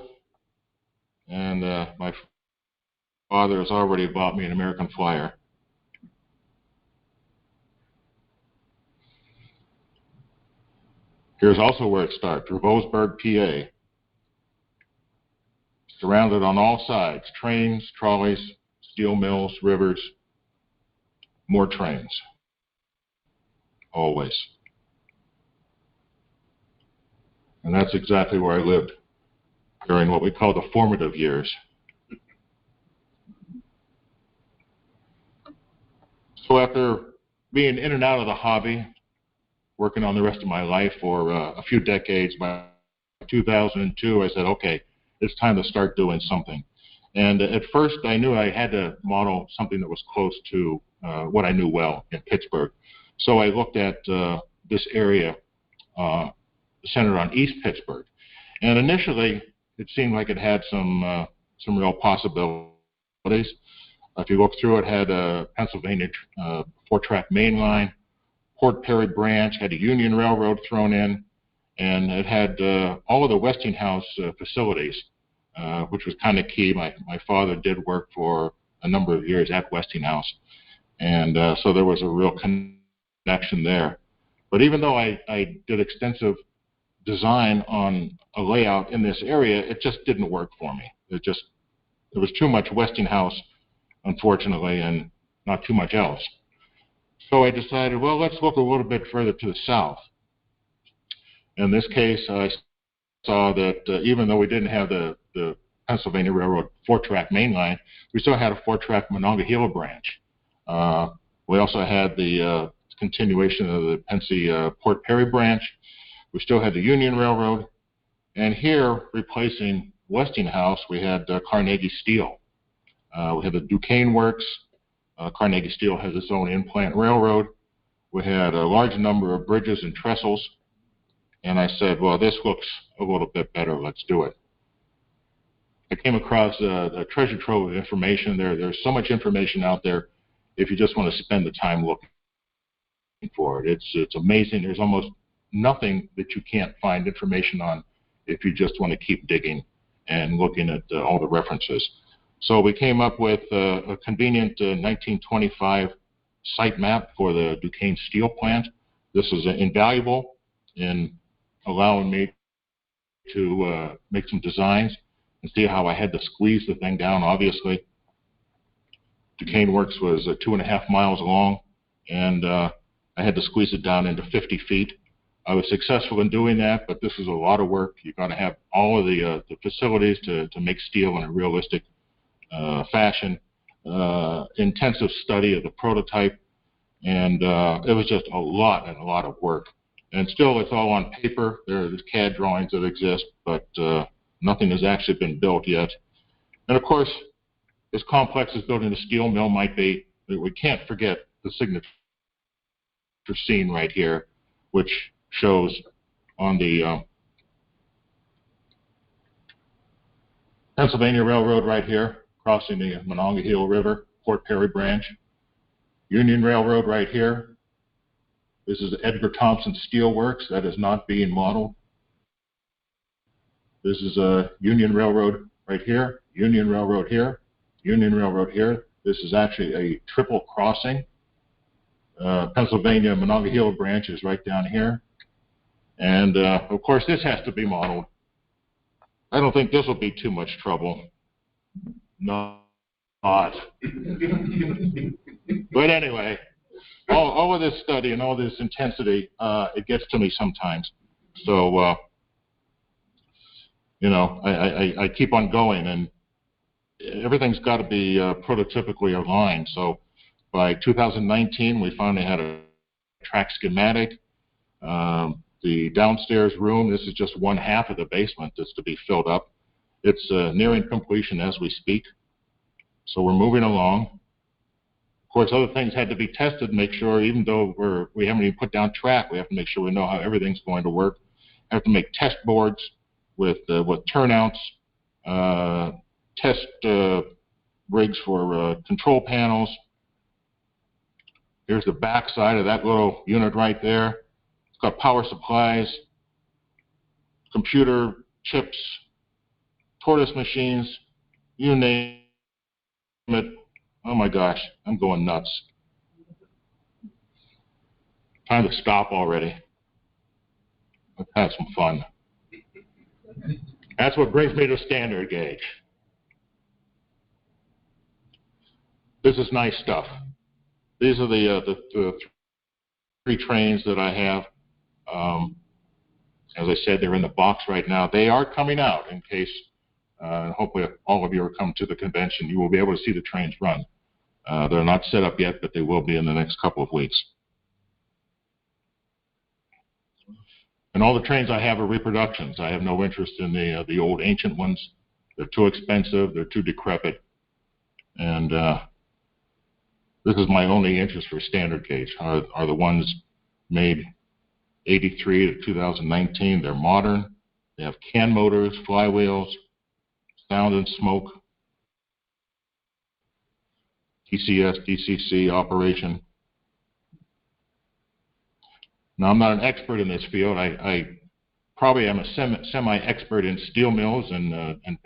and my father has already bought me an American Flyer. Here's also where it starts, Revosburg, PA. Surrounded on all sides, trains, trolleys, steel mills, rivers, more trains, always. And that's exactly where I lived during what we call the formative years. So after being in and out of the hobby, working on the rest of my life for a few decades, by 2002, I said, okay, it's time to start doing something. And at first, I knew I had to model something that was close to what I knew well in Pittsburgh. So I looked at this area centered on East Pittsburgh. And initially, it seemed like it had some real possibilities. If you look through it, had a Pennsylvania 4-track main line, Port Perry branch, had a Union Railroad thrown in, and it had all of the Westinghouse facilities, which was kind of key. My father did work for a number of years at Westinghouse, and so there was a real connection there. But even though I did extensive design on a layout in this area, it just didn't work for me. There was too much Westinghouse, unfortunately, and not too much else. So I decided, well, let's look a little bit further to the south. In this case, I saw that even though we didn't have the Pennsylvania Railroad 4-track main line, we still had a 4-track Monongahela branch. We also had the continuation of the Pennsy Port Perry branch. We still had the Union Railroad. And here, replacing Westinghouse, we had Carnegie Steel. We had the Duquesne Works. Carnegie Steel has its own in-plant railroad. We had a large number of bridges and trestles. And I said, well, this looks a little bit better. Let's do it. I came across a treasure trove of information. There's so much information out there if you just want to spend the time looking for it. It's amazing. There's almost nothing that you can't find information on if you just want to keep digging and looking at all the references. So we came up with a convenient 1925 site map for the Duquesne Steel Plant. This was invaluable in allowing me to make some designs and see how I had to squeeze the thing down. Obviously, Duquesne Works was 2.5 miles long, and I had to squeeze it down into 50 feet. I was successful in doing that, but this is a lot of work. You've got to have all of the facilities to make steel in a realistic fashion, intensive study of the prototype, and it was just a lot of work. And still, it's all on paper. There's CAD drawings that exist, but nothing has actually been built yet. And of course, as complex as building a steel mill might be, we can't forget the signature scene right here, which shows on the Pennsylvania Railroad right here, crossing the Monongahela River, Port Perry branch. Union Railroad right here. This is Edgar Thompson Steel Works. That is not being modeled. This is a Union Railroad right here, Union Railroad here, Union Railroad here. This is actually a triple crossing. Pennsylvania Monongahela branch is right down here. And of course, this has to be modeled. I don't think this will be too much trouble. Not. But anyway, all of this study and all this intensity, it gets to me sometimes. So, I keep on going, and everything's got to be prototypically aligned. So by 2019, we finally had a track schematic. The downstairs room, this is just one half of the basement that's to be filled up. It's nearing completion as we speak. So we're moving along. Of course, other things had to be tested to make sure, even though we haven't even put down track, we have to make sure we know how everything's going to work. I have to make test boards with turnouts, test rigs for control panels. Here's the back side of that little unit right there. It's got power supplies, computer chips, tortoise machines, you name it. Oh my gosh, I'm going nuts. Time to stop already. Let's have some fun. That's what brings me to standard gauge. This is nice stuff. These are the three trains that I have. As I said, they're in the box right now. They are coming out in case, hopefully all of you are coming to the convention. You will be able to see the trains run. They're not set up yet, but they will be in the next couple of weeks. And all the trains I have are reproductions. I have no interest in the old ancient ones. They're too expensive. They're too decrepit. And this is my only interest for standard gauge, are the ones made 83 to 2019. They're modern. They have can motors, flywheels, sound and smoke, DCS, DCC operation. Now, I'm not an expert in this field. I probably am a semi-expert in steel mills and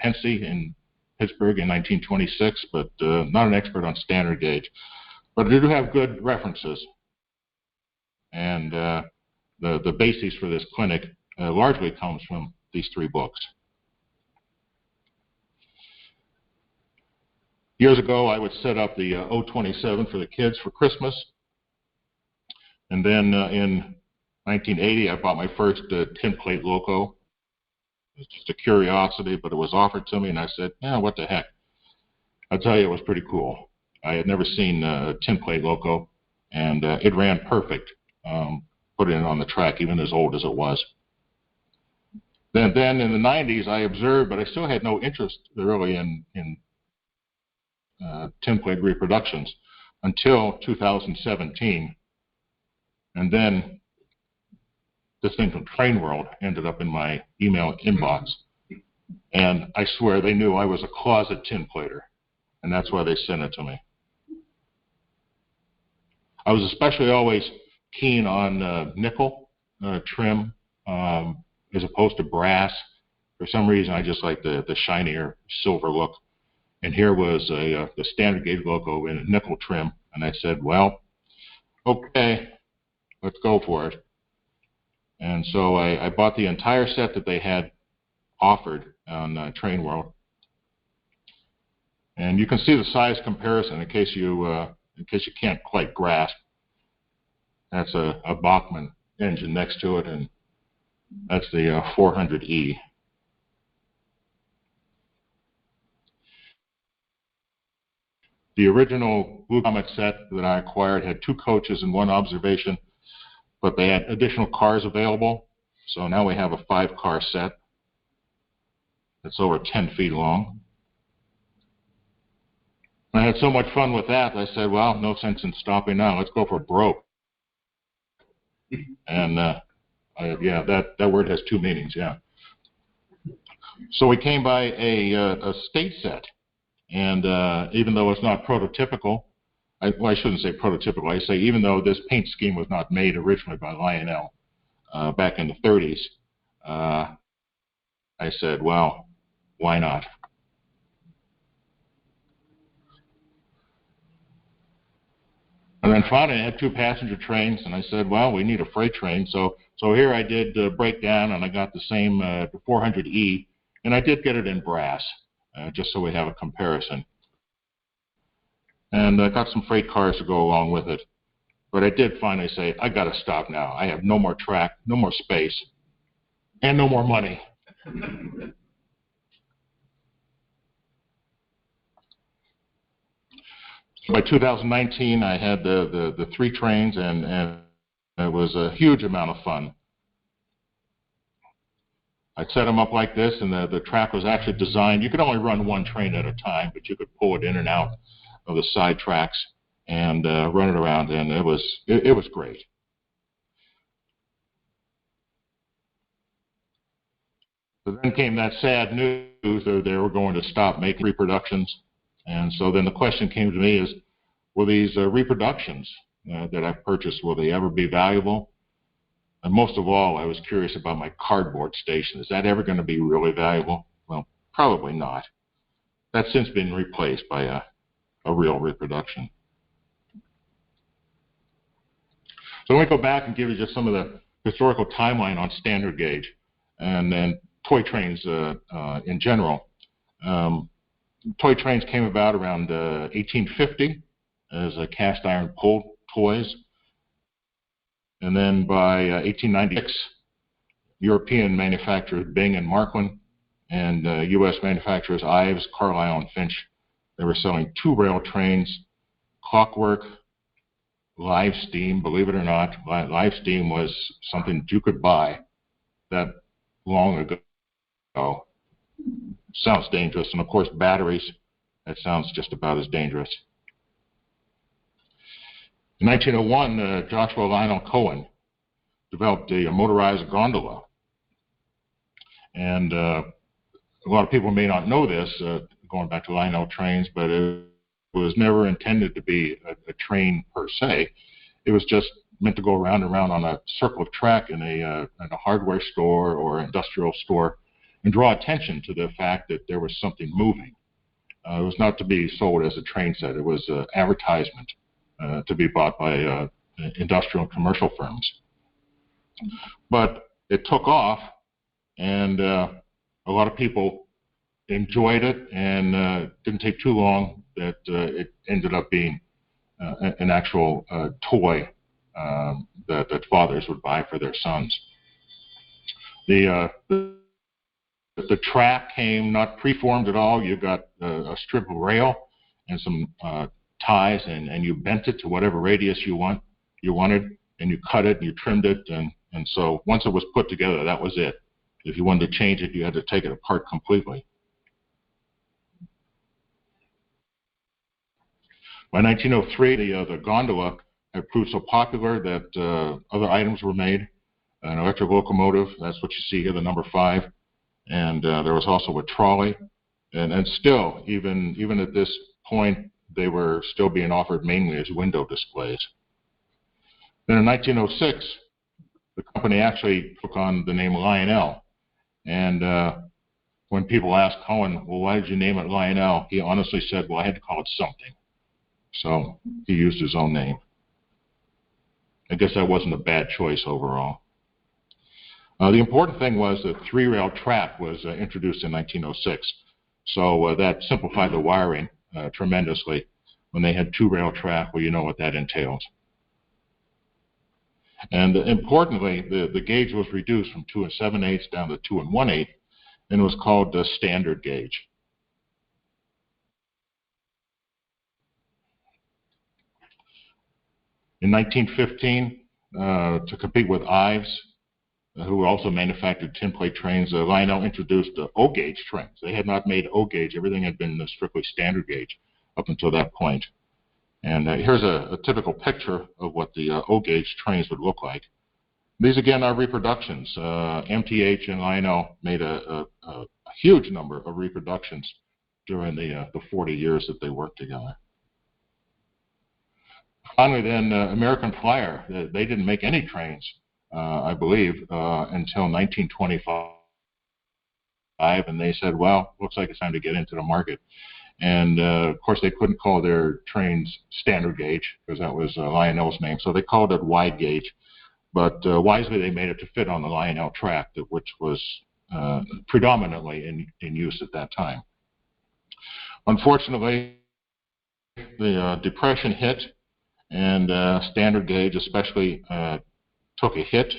Pensy in Pittsburgh in 1926, but not an expert on standard gauge. But I do have good references. And the basis for this clinic largely comes from these three books. Years ago, I would set up the 027 for the kids for Christmas. And then in 1980, I bought my first tin plate loco. It was just a curiosity, but it was offered to me, and I said, yeah, what the heck. I'll tell you, it was pretty cool. I had never seen a tin plate loco, and it ran perfect, putting it on the track, even as old as it was. Then in the 90s, I observed, but I still had no interest really in tin plate reproductions until 2017. And then this thing from Train World ended up in my email inbox. And I swear they knew I was a closet tin plater. And that's why they sent it to me. I was especially always keen on nickel trim as opposed to brass. For some reason, I just like the shinier silver look. And here was the standard gauge loco in a nickel trim. And I said, well, okay, let's go for it. And so I bought the entire set that they had offered on Train World. And you can see the size comparison in case you can't quite grasp. That's a Bachmann engine next to it, and that's the 400E. The original Blue Comet set that I acquired had 2 coaches and 1 observation, but they had additional cars available. So now we have a 5-car set that's over 10 feet long. I had so much fun with that, I said, well, no sense in stopping now. Let's go for broke. And yeah, that word has 2 meanings, yeah. So we came by a state set. And even though it's not prototypical, I shouldn't say prototypical, I say even though this paint scheme was not made originally by Lionel back in the 30s, I said, well, why not? And then finally I had 2 passenger trains, and I said, well, we need a freight train. So here I did break down, and I got the same 400E, and I did get it in brass. Just so we have a comparison. And I got some freight cars to go along with it. But I did finally say, I got to stop now. I have no more track, no more space, and no more money. By 2019, I had the 3 trains, and it was a huge amount of fun. I'd set them up like this, and the track was actually designed. You could only run 1 train at a time, but you could pull it in and out of the side tracks and run it around, and it was great. But then came that sad news that they were going to stop making reproductions, and so then the question came to me is, will these reproductions that I've purchased, will they ever be valuable? And most of all, I was curious about my cardboard station. Is that ever going to be really valuable? Well, probably not. That's since been replaced by a real reproduction. So let me go back and give you just some of the historical timeline on standard gauge and then toy trains in general. Toy trains came about around 1850 as cast iron pulled toys. And then by 1896, European manufacturers Bing and Marklin and U.S. manufacturers Ives, Carlisle, and Finch, they were selling 2-rail trains, clockwork, live steam. Believe it or not, live steam was something that you could buy that long ago. Sounds dangerous. And of course, batteries, that sounds just about as dangerous. In 1901, Joshua Lionel Cohen developed a motorized gondola. And a lot of people may not know this, going back to Lionel trains, but it was never intended to be a train per se. It was just meant to go around and around on a circle of track in a hardware store or industrial store and draw attention to the fact that there was something moving. It was not to be sold as a train set. It was an advertisement to be bought by industrial and commercial firms. But it took off, and a lot of people enjoyed it, and didn't take too long that it ended up being an actual toy that fathers would buy for their sons. The track came not preformed at all. You got a strip of rail and some ties, and you bent it to whatever radius you wanted, and you cut it and you trimmed it, and so once it was put together, that was it. If you wanted to change it, you had to take it apart completely. By 1903, the gondola had proved so popular that other items were made. An electric locomotive, that's what you see here, the number 5, and there was also a trolley, and still, even at this point, they were still being offered mainly as window displays. Then in 1906, the company actually took on the name Lionel, and when people asked Cohen, well, why did you name it Lionel? He honestly said, well, I had to call it something. So he used his own name. I guess that wasn't a bad choice overall. The important thing was that 3-rail track was introduced in 1906. So that simplified the wiring tremendously. When they had 2-rail track, well, you know what that entails. And importantly, the gauge was reduced from 2 7/8 down to 2 1/8, and it was called the standard gauge. In 1915, to compete with Ives, who also manufactured tin-plate trains, Lionel introduced O-gauge trains. They had not made O-gauge. Everything had been strictly standard gauge up until that point. And here's a typical picture of what the O-gauge trains would look like. These, again, are reproductions. MTH and Lionel made a huge number of reproductions during the 40 years that they worked together. Finally, then, American Flyer, they didn't make any trains, I believe, until 1925. And they said, well, looks like it's time to get into the market. And, of course, they couldn't call their trains standard gauge because that was Lionel's name. So they called it wide gauge. But wisely, they made it to fit on the Lionel track, which was predominantly in use at that time. Unfortunately, the Depression hit, and standard gauge especially took a hit,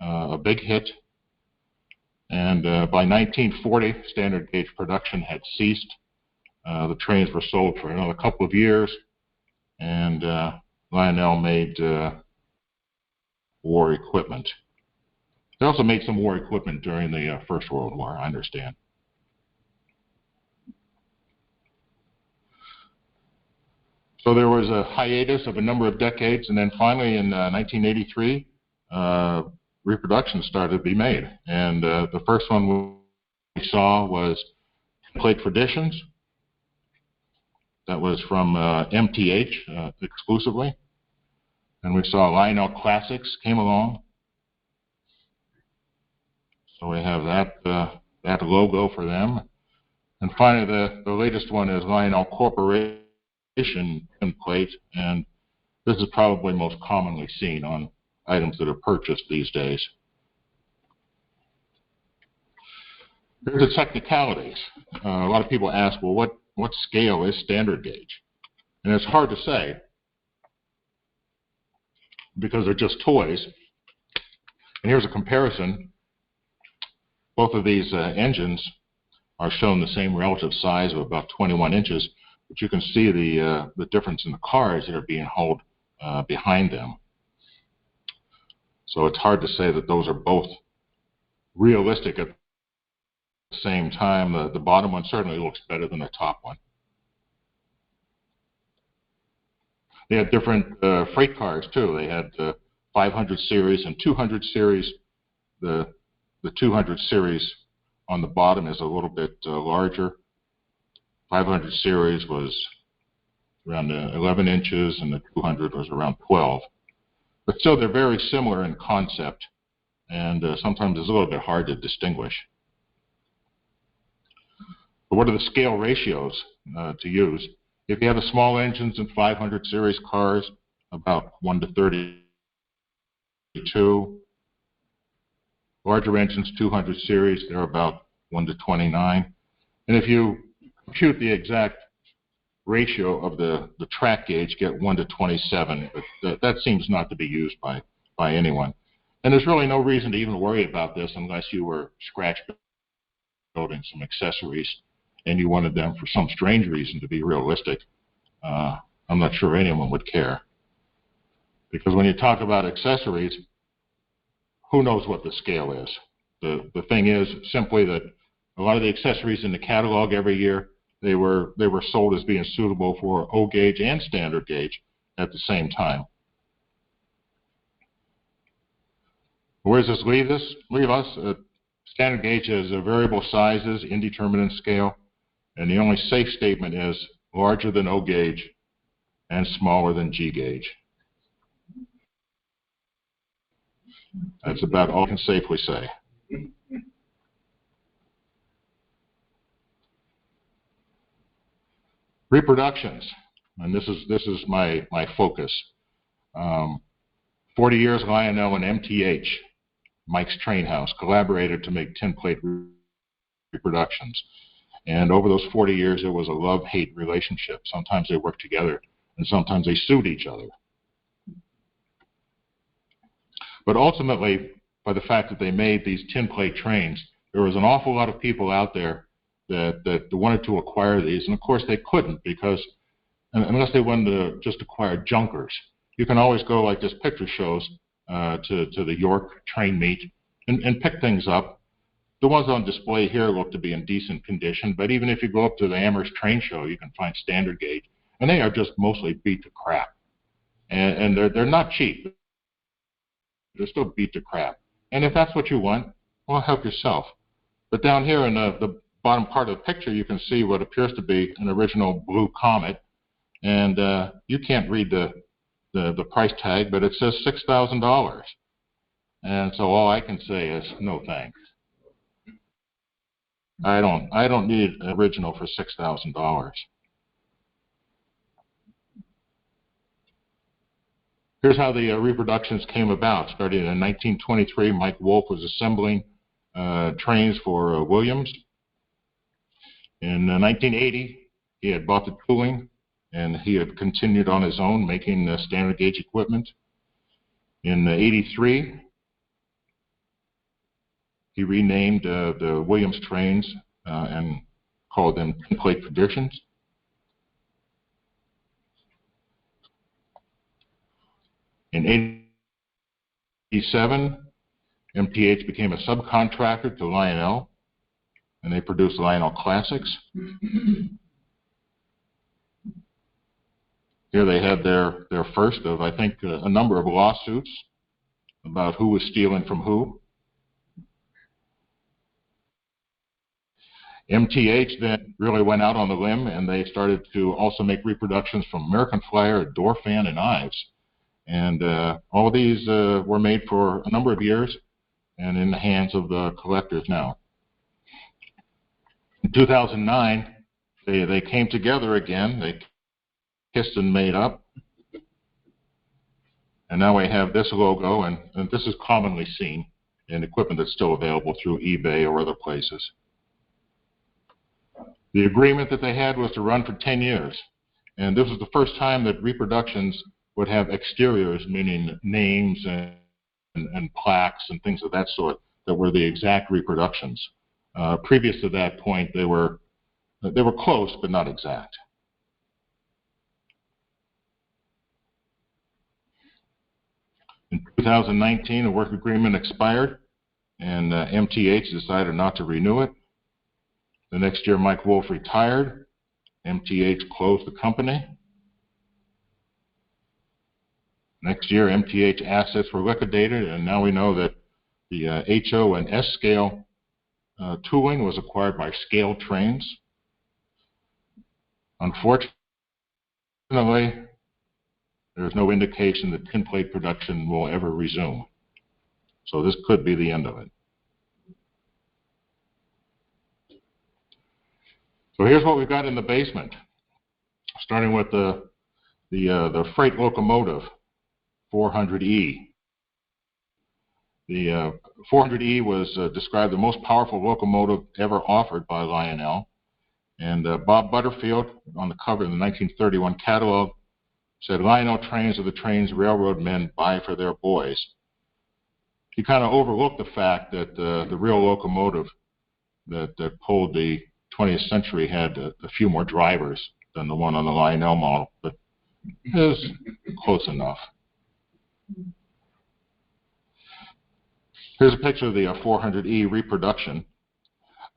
a big hit. And by 1940, standard gauge production had ceased. The trains were sold for another couple of years, and Lionel made war equipment. They also made some war equipment during the First World War, I understand. So there was a hiatus of a number of decades, and then finally in 1983, reproduction started to be made. And the first one we saw was Plate Traditions. That was from MTH exclusively. And we saw Lionel Classics came along. So we have that logo for them. And finally, the latest one is Lionel Corporation plate, and this is probably most commonly seen on items that are purchased these days. Here's the technicalities. A lot of people ask, well, what scale is standard gauge? And it's hard to say because they're just toys. And here's a comparison. Both of these engines are shown the same relative size of about 21 inches, but you can see the difference in the cars that are being hauled behind them. So it's hard to say that those are both realistic at the same time. The bottom one certainly looks better than the top one. They had different freight cars too. They had the 500 series and 200 series. The 200 series on the bottom is a little bit larger. 500 series was around 11 inches and the 200 was around 12. But still, they're very similar in concept, and sometimes it's a little bit hard to distinguish. But what are the scale ratios to use? If you have the small engines in 500 series cars, about 1 to 32. Larger engines, 200 series, they're about 1 to 29. And if you compute the exact ratio of the track gauge, get 1 to 27. But that seems not to be used by anyone. And there's really no reason to even worry about this unless you were scratch building some accessories and you wanted them for some strange reason to be realistic. I'm not sure anyone would care. Because when you talk about accessories, who knows what the scale is? The thing is simply that a lot of the accessories in the catalog every year, they were sold as being suitable for O gauge and standard gauge at the same time. Where does this leave us? Standard gauge has variable sizes, indeterminate scale, and the only safe statement is larger than O gauge and smaller than G gauge. That's about all I can safely say. Reproductions, and this is my focus. 40 years Lionel and MTH, Mike's Train House, collaborated to make tin-plate reproductions. And over those 40 years, it was a love-hate relationship. Sometimes they worked together, and sometimes they sued each other. But ultimately, by the fact that they made these tin-plate trains, there was an awful lot of people out there that wanted to acquire these, and of course they couldn't because unless they wanted to just acquire junkers. You can always go, like this picture shows, to the York train meet and pick things up. The ones on display here look to be in decent condition, but even if you go up to the Amherst train show, you can find standard gauge, and they are just mostly beat to crap. And they're not cheap. They're still beat to crap. And if that's what you want, well, help yourself. But down here in the bottom part of the picture, you can see what appears to be an original blue Comet, and you can't read the price tag, but it says $6,000. And so all I can say is no thanks. I don't need an original for $6,000. Here's how the reproductions came about. Starting in 1923, Mike Wolfe was assembling trains for Williams. In 1980, he had bought the tooling and he had continued on his own making standard gauge equipment. In '83, he renamed the Williams trains and called them tinplate traditions. In '87, MTH became a subcontractor to Lionel, and they produced Lionel Classics. Here they had their first of, I think, a number of lawsuits about who was stealing from who. MTH then really went out on the limb, and they started to also make reproductions from American Flyer, Dorfan, and Ives. And all of these were made for a number of years and in the hands of the collectors now. In 2009, they came together again. They kissed and made up. And now we have this logo, and this is commonly seen in equipment that's still available through eBay or other places. The agreement that they had was to run for 10 years. And this was the first time that reproductions would have exteriors, meaning names and plaques and things of that sort, that were the exact reproductions. Previous to that point, they were close, but not exact. In 2019, a work agreement expired, and MTH decided not to renew it. The next year, Mike Wolf retired. MTH closed the company. Next year, MTH assets were liquidated, and now we know that the HO and S scale tooling was acquired by Scale Trains. Unfortunately, there's no indication that tinplate production will ever resume. So this could be the end of it. So here's what we've got in the basement, starting with the freight locomotive, 400E. The 400E was described the most powerful locomotive ever offered by Lionel. And Bob Butterfield, on the cover of the 1931 catalog, said, "Lionel trains are the trains railroad men buy for their boys." He kind of overlooked the fact that the real locomotive that pulled the 20th century had a few more drivers than the one on the Lionel model, but it was close enough. Here's a picture of the 400E reproduction.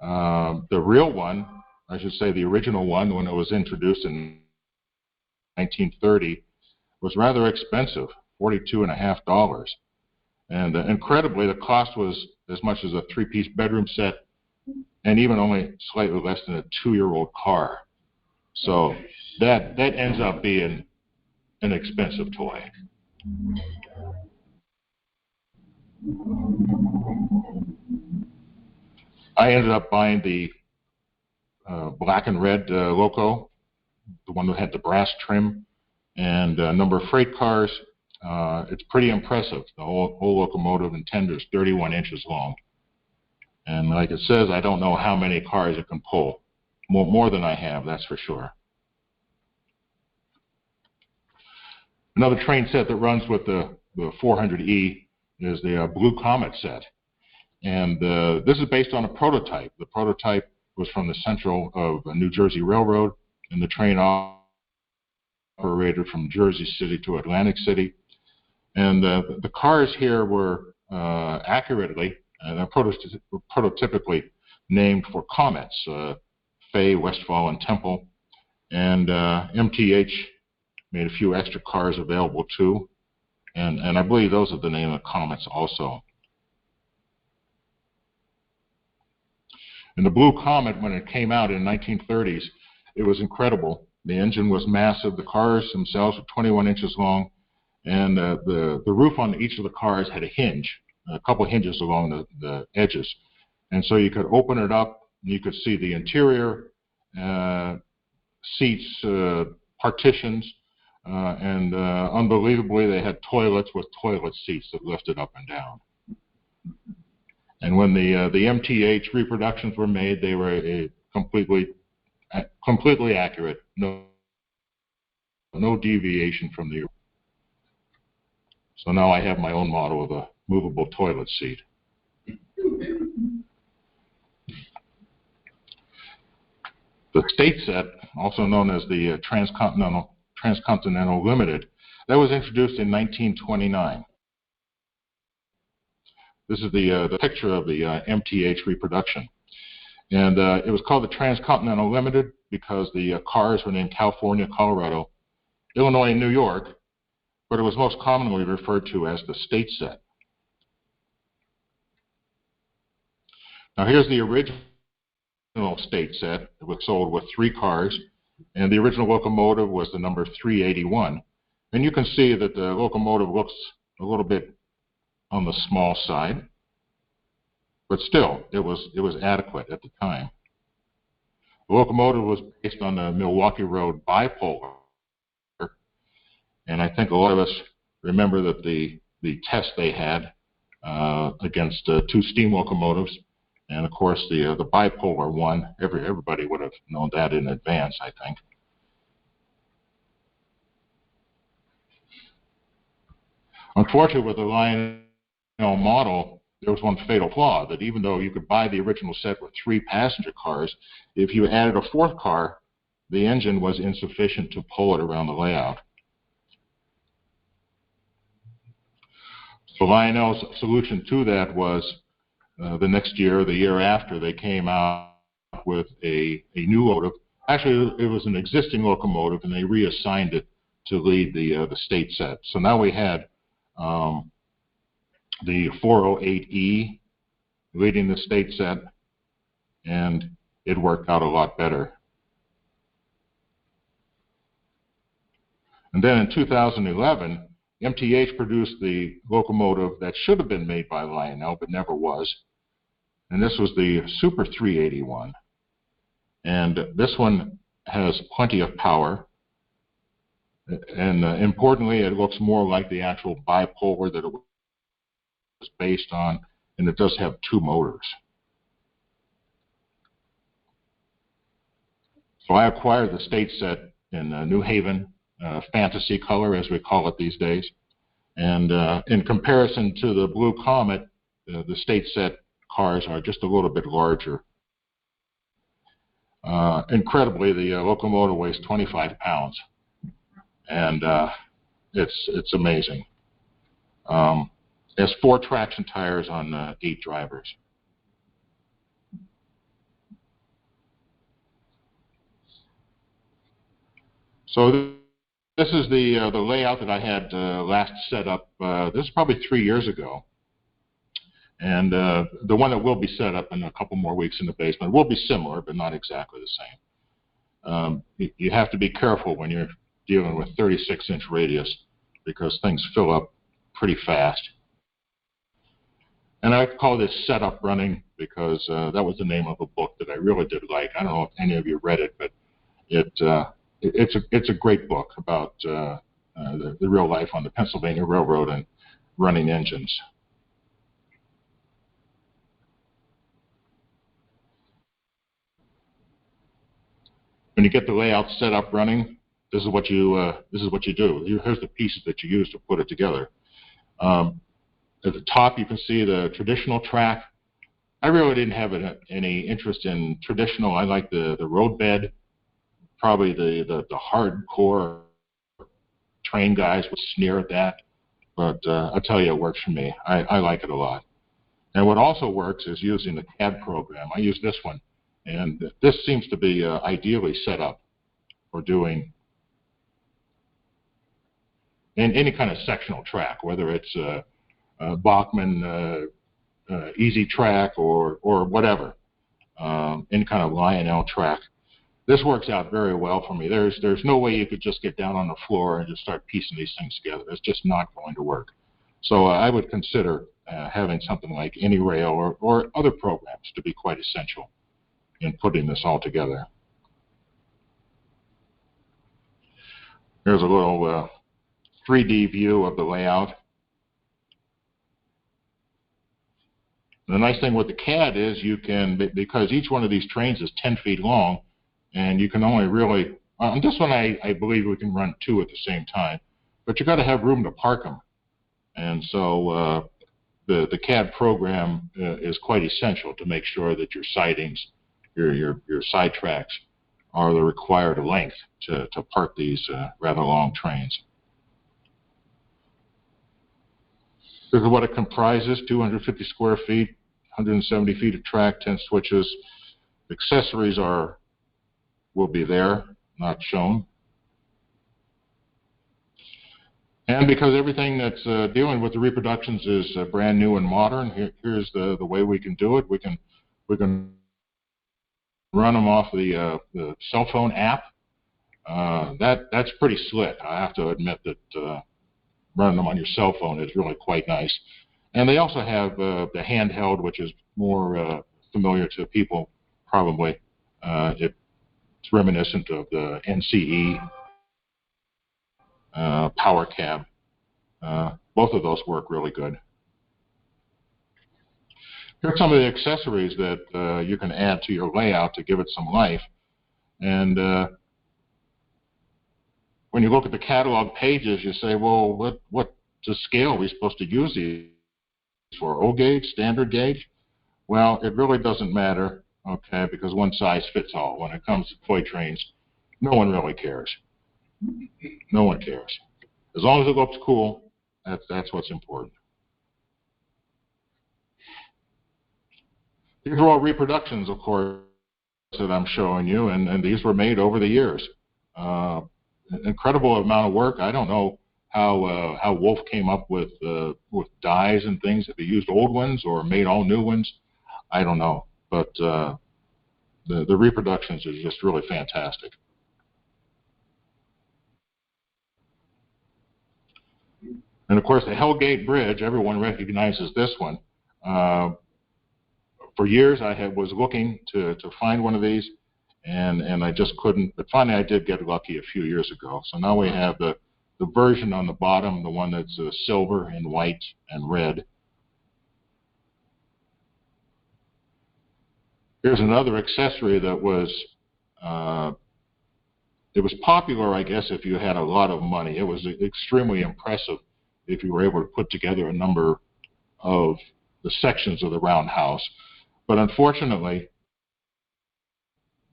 The real one, I should say the original one, when it was introduced in 1930, was rather expensive, $42.50. And incredibly, the cost was as much as a three-piece bedroom set and even only slightly less than a two-year-old car. So that ends up being an expensive toy. I ended up buying the black and red loco, the one that had the brass trim, and a number of freight cars. It's pretty impressive. The whole locomotive and tender is 31 inches long. And like it says, I don't know how many cars it can pull. More than I have, that's for sure. Another train set that runs with the 400E is the Blue Comet set. And this is based on a prototype. The prototype was from the Central of New Jersey Railroad, and the train operated from Jersey City to Atlantic City. And the cars here were accurately and prototypically named for comets, Fay, Westfall, and Temple. And MTH made a few extra cars available too. And I believe those are the name of the comets also. And the Blue Comet, when it came out in the 1930s, it was incredible. The engine was massive. The cars themselves were 21 inches long. And the roof on each of the cars had a hinge, a couple of hinges along the edges. And so you could open it up, and you could see the interior, seats, partitions, and unbelievably, they had toilets with toilet seats that lifted up and down. And when the MTH reproductions were made, they were completely accurate. No no deviation from the. So now I have my own model of a movable toilet seat. The state set, also known as the Transcontinental Limited, that was introduced in 1929. This is the picture of the MTH reproduction. And it was called the Transcontinental Limited because the cars were in California, Colorado, Illinois, and New York, but it was most commonly referred to as the state set. Now here's the original state set. It was sold with 3 cars, and the original locomotive was the number 381. And you can see that the locomotive looks a little bit on the small side, but still, it was adequate at the time. The locomotive was based on the Milwaukee Road bipolar, and I think a lot of us remember that the test they had against 2 steam locomotives, and of course the bipolar one. Everybody would have known that in advance, I think. Unfortunately, with the Lionel model, there was one fatal flaw, that even though you could buy the original set with 3 passenger cars, if you added a 4th car, the engine was insufficient to pull it around the layout. So Lionel's solution to that was the next year, or the year after, they came out with a new locomotive. Actually, it was an existing locomotive, and they reassigned it to lead the state set. So now we had the 408E leading the state set, and it worked out a lot better. And then in 2011, MTH produced the locomotive that should have been made by Lionel, but never was. And this was the Super 381. And this one has plenty of power. And importantly, it looks more like the actual bipolar that it was based on, and it does have 2 motors. So I acquired the state set in New Haven, fantasy color, as we call it these days. And in comparison to the Blue Comet, the state set cars are just a little bit larger. Incredibly, the locomotive weighs 25 pounds, and it's amazing. It has 4 traction tires on 8 drivers. So this is the layout that I had last set up. This is probably 3 years ago. And the one that will be set up in a couple more weeks in the basement will be similar, but not exactly the same. You have to be careful when you're dealing with 36-inch radius because things fill up pretty fast. And I call this Setup Running because that was the name of a book that I really did like. I don't know if any of you read it, but it's a great book about the real life on the Pennsylvania Railroad and running engines. When you get the layout set up running, this is what you do. Here's the pieces that you use to put it together. At the top, you can see the traditional track. I really didn't have any interest in traditional. I like the roadbed. Probably the hardcore train guys would sneer at that, but I'll tell you, it works for me. I like it a lot. And what also works is using the CAD program. I use this one, and this seems to be ideally set up for doing any kind of sectional track, whether it's Bachman Easy Track or whatever, any kind of Lionel track. This works out very well for me. There's no way you could just get down on the floor and just start piecing these things together. It's just not going to work. So I would consider having something like AnyRail or other programs to be quite essential in putting this all together. Here's a little 3D view of the layout. The nice thing with the CAD is you can, because each one of these trains is 10 feet long, and you can only really On this one, I believe we can run 2 at the same time, but you got to have room to park them. And so the CAD program is quite essential to make sure that your sidings, your side tracks, are the required length to park these rather long trains. This is what it comprises: 250 square feet, 170 feet of track, 10 switches. Accessories will be there, not shown. And because everything that's dealing with the reproductions is brand new and modern, here's the way we can do it. We can run them off the cell phone app. That's pretty slick. I have to admit that running them on your cell phone is really quite nice. And they also have the handheld, which is more familiar to people probably. It's reminiscent of the NCE power cab. Both of those work really good. Here are some of the accessories that you can add to your layout to give it some life. And when you look at the catalog pages, you say, well, what scale are we supposed to use these for? O gauge, standard gauge? Well, it really doesn't matter, okay, because one size fits all. When it comes to toy trains, no one really cares. No one cares. As long as it looks cool, that's what's important. These are all reproductions, of course, that I'm showing you, and these were made over the years. Incredible amount of work. I don't know how Wolf came up with dies and things, if he used old ones or made all new ones. I don't know, but the reproductions is just really fantastic. And of course, the Hellgate Bridge, everyone recognizes this one. For years, I was looking to find one of these, and I just couldn't. But finally, I did get lucky a few years ago. So now we have the version on the bottom, the one that's silver and white and red. Here's another accessory that was it was popular, I guess, if you had a lot of money. It was extremely impressive if you were able to put together a number of the sections of the roundhouse. But unfortunately,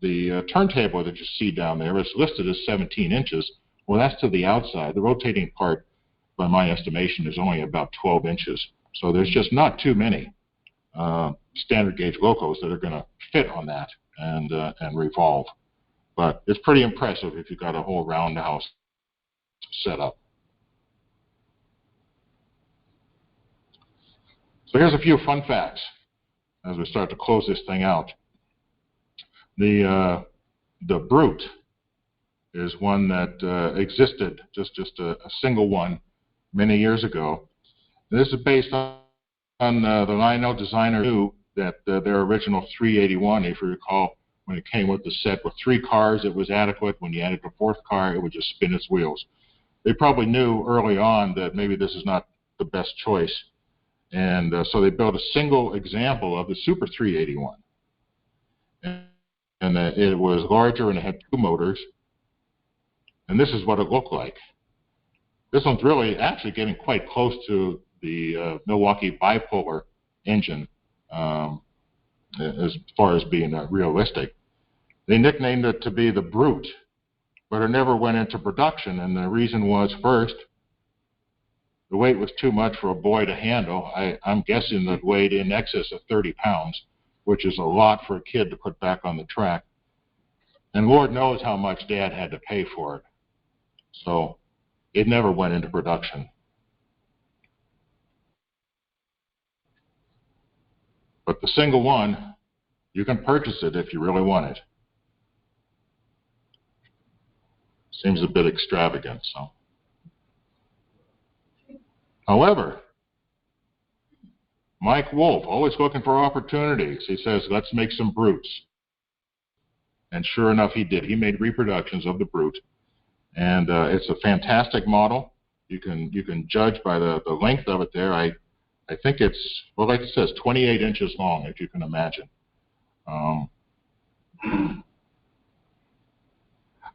the turntable that you see down there is listed as 17 inches. Well, that's to the outside. The rotating part, by my estimation, is only about 12 inches. So there's just not too many standard gauge locos that are going to fit on that and revolve. But it's pretty impressive if you've got a whole roundhouse set up. So here's a few fun facts as we start to close this thing out. The Brute is one that existed, just a single one, many years ago. This is based on the Lionel designer knew that their original 381, if you recall, when it came with the set with 3 cars, it was adequate. When you added the 4th car, it would just spin its wheels. They probably knew early on that maybe this is not the best choice. And so they built a single example of the Super 381. And it was larger and it had 2 motors. And this is what it looked like. This one's really actually getting quite close to the Milwaukee bipolar engine as far as being realistic. They nicknamed it to be the Brute, but it never went into production. And the reason was, first, the weight was too much for a boy to handle. I'm guessing that weighed in excess of 30 pounds, which is a lot for a kid to put back on the track. And Lord knows how much Dad had to pay for it. So it never went into production. But the single one, you can purchase it if you really want it. Seems a bit extravagant, so. However, Mike Wolf, always looking for opportunities. He says, let's make some Brutes. And sure enough, he did. He made reproductions of the Brute. And it's a fantastic model. You can judge by the length of it there. I think it's, well, like it says, 28 inches long, if you can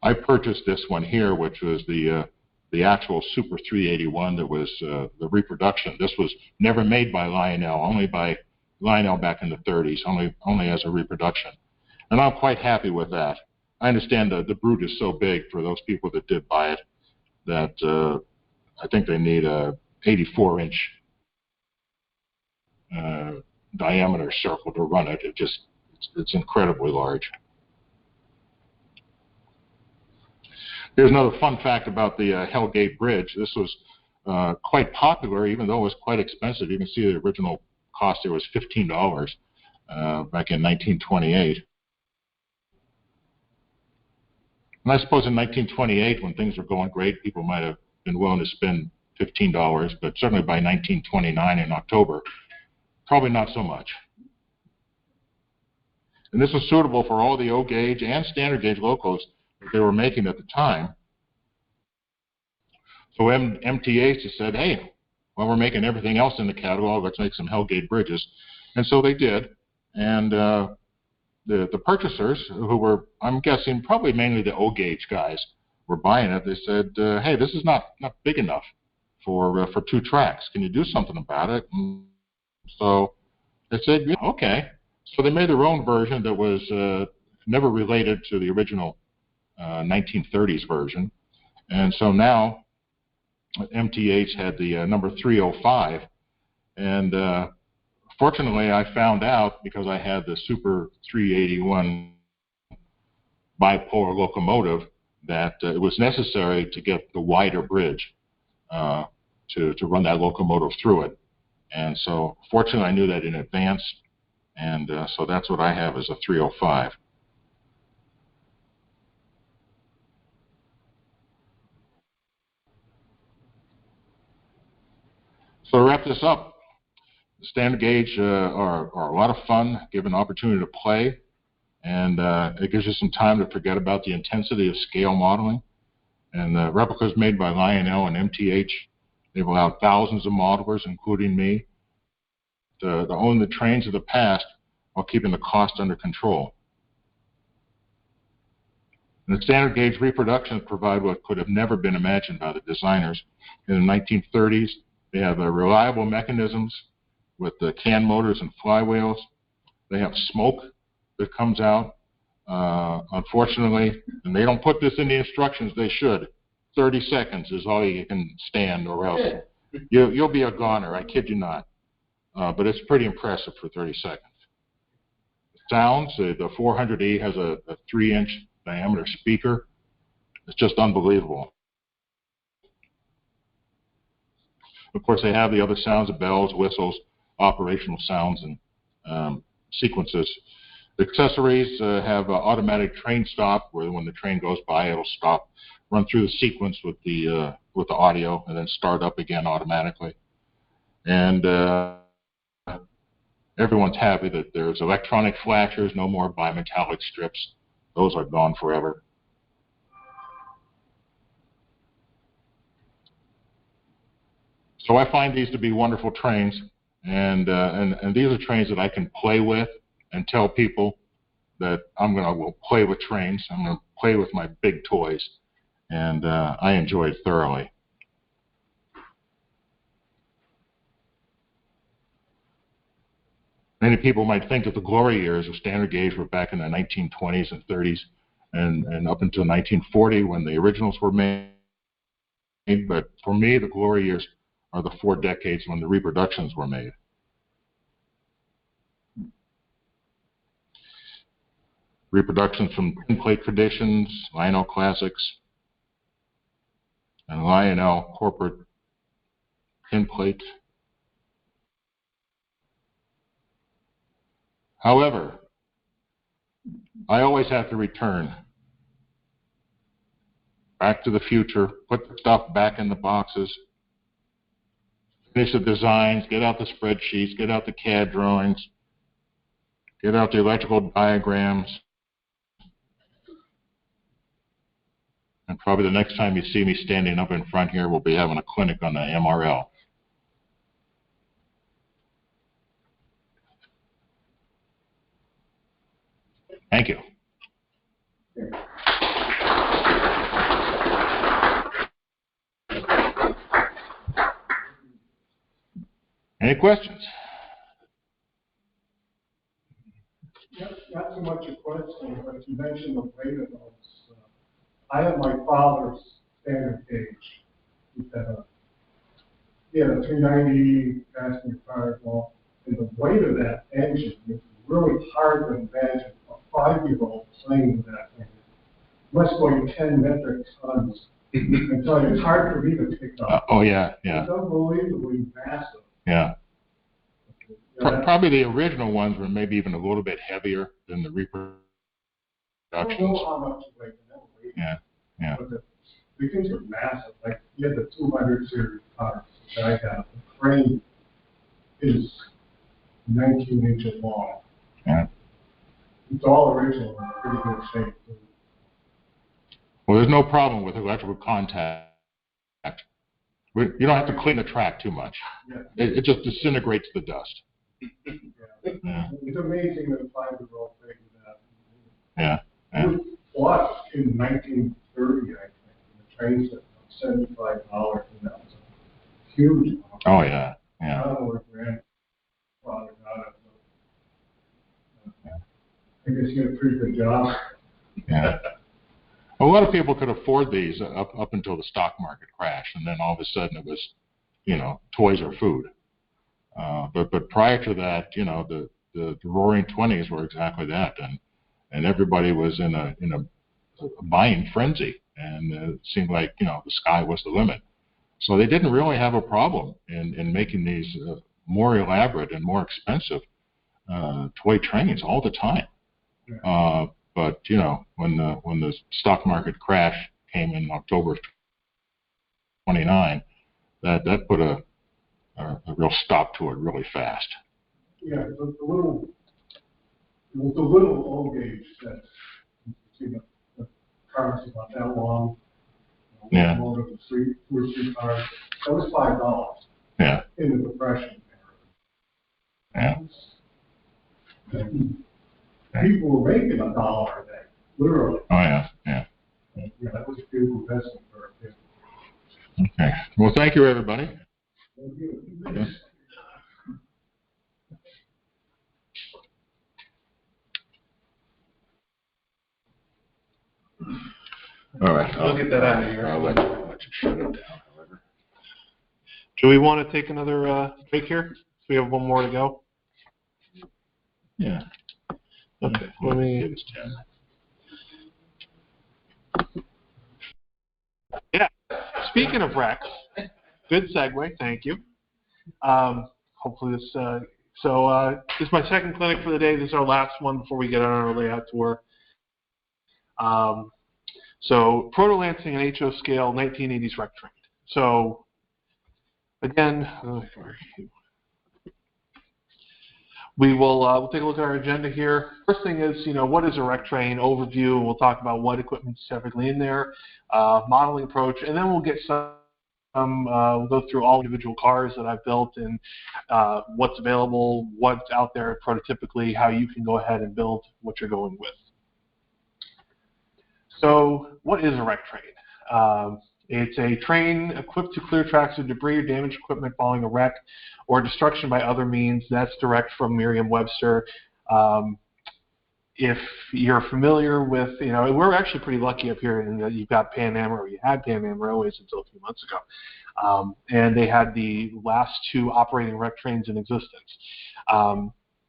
I purchased this one here, which was the actual Super 381 that was the reproduction. This was never made by Lionel, only by Lionel back in the 30s, only as a reproduction. And I'm quite happy with that. I understand the brute is so big for those people that did buy it that I think they need a 84-inch diameter circle to run it. It's incredibly large. Here's another fun fact about the Hellgate Bridge. This was quite popular, even though it was quite expensive. You can see the original cost there was $15 back in 1928. And I suppose in 1928, when things were going great, people might have been willing to spend $15, but certainly by 1929 in October, probably not so much. And this was suitable for all the O-gauge and standard gauge locos that they were making at the time. So MTA just said, hey, well, we're making everything else in the catalog, let's make some Hellgate bridges. And so they did. And the purchasers, who were, I'm guessing, probably mainly the O-gauge guys, were buying it. They said, hey, this is not big enough for 2 tracks. Can you do something about it? And so they said, yeah, okay. So they made their own version that was never related to the original 1930s version. And so now MTH had the number 305. And fortunately, I found out, because I had the Super 381 bipolar locomotive, that it was necessary to get the wider bridge to run that locomotive through it. And so fortunately, I knew that in advance. And so that's what I have as a 305. So to wrap this up, standard gauge are a lot of fun, give an opportunity to play, and it gives you some time to forget about the intensity of scale modeling. And the replicas made by Lionel and MTH, they've allowed thousands of modelers, including me, to own the trains of the past while keeping the cost under control. And the standard gauge reproductions provide what could have never been imagined by the designers. In the 1930s, they have reliable mechanisms with the can motors and flywheels. They have smoke that comes out. Unfortunately, and they don't put this in the instructions, they should. 30 seconds is all you can stand, or else you'll be a goner, I kid you not. But it's pretty impressive for 30 seconds. Sounds, the 400E has a 3-inch diameter speaker. It's just unbelievable. Of course, they have the other sounds of bells, whistles, operational sounds, and sequences. The accessories have automatic train stop, where when the train goes by, it'll stop, run through the sequence with the audio, and then start up again automatically. And everyone's happy that there's electronic flashers, no more bimetallic strips. Those are gone forever. So I find these to be wonderful trains, and these are trains that I can play with and tell people that we'll play with trains. I'm going to play with my big toys, and I enjoy it thoroughly. Many people might think that the glory years of standard gauge were back in the 1920s and 30s and up until 1940 when the originals were made. But for me, the glory years are the 4 decades when the reproductions were made. Reproductions from tinplate traditions, Lionel Classics, and Lionel Corporate Tinplate. However, I always have to return back to the future, put the stuff back in the boxes, finish the designs, get out the spreadsheets, get out the CAD drawings, get out the electrical diagrams, and probably the next time you see me standing up in front here, we'll be having a clinic on the MRL. Thank you. Any questions? Not so much a question, but you mentioned the weight of those. I have my father's standard gauge. He had a 390 passenger car, and the weight of that engine is really hard to imagine. A 5-year-old playing with that thing must weigh 10 metric tons. And so it's hard for me to pick up. Oh, yeah, yeah. It's unbelievably massive. Yeah. Probably the original ones were maybe even a little bit heavier than the reproductions. I don't know how much weight that weight. Yeah, yeah. But the things are massive. Like, you have the 200 series cars that I have. The frame is 19 inches long. Yeah. It's all original in pretty good shape. Well, there's no problem with electrical contact. You don't have to clean the track too much. Yeah. It just disintegrates the dust. Yeah. It's amazing that a 5-year-old figured that. Yeah. It was bought in 1930, I think. The train set $75, and that was a huge amount. Oh, yeah. Yeah. I don't know where grandfather got it, but I guess he did a pretty good job. Yeah. A lot of people could afford these up until the stock market crashed, and then all of a sudden it was, toys or food. But prior to that, the Roaring '20s were exactly that, and everybody was in a buying frenzy, and it seemed like the sky was the limit. So they didn't really have a problem in making these more elaborate and more expensive toy trains all the time. But when the stock market crash came in October of '29, that put a real stop to it really fast. Yeah, it was the little old gauge that you see the cars about that long. Yeah. Two or three cars. That was $5. Yeah. In the Depression era. Yeah. People were making $1 a day, literally. Oh, yeah, yeah. Yeah, that was a good investment for a kid. Okay. Well, thank you, everybody. Thank you. Yeah. All right. We'll get that out of here. I'll let you shut it down, however. Do we want to take another break here? So we have one more to go. Yeah. Okay. Let me. Yeah. Speaking of Rex, good segue. Thank you. Hopefully this. This is my second clinic for the day. This is our last one before we get on our layout tour. So Protolancing an HO scale 1980s rec train. So again, we'll take a look at our agenda here. First thing is, what is a rec train overview? We'll talk about what equipment's typically in there, modeling approach, and then we'll get we'll go through all individual cars that I've built and what's available, what's out there prototypically, how you can go ahead and build what you're going with. So what is a rec train? It's a train equipped to clear tracks of debris or damaged equipment following a wreck or destruction by other means. That's direct from Merriam-Webster. If you're familiar with, we're actually pretty lucky up here in that you've got Pan Am, or you had Pan Am Railways until a few months ago. And they had the last 2 operating rec trains in existence,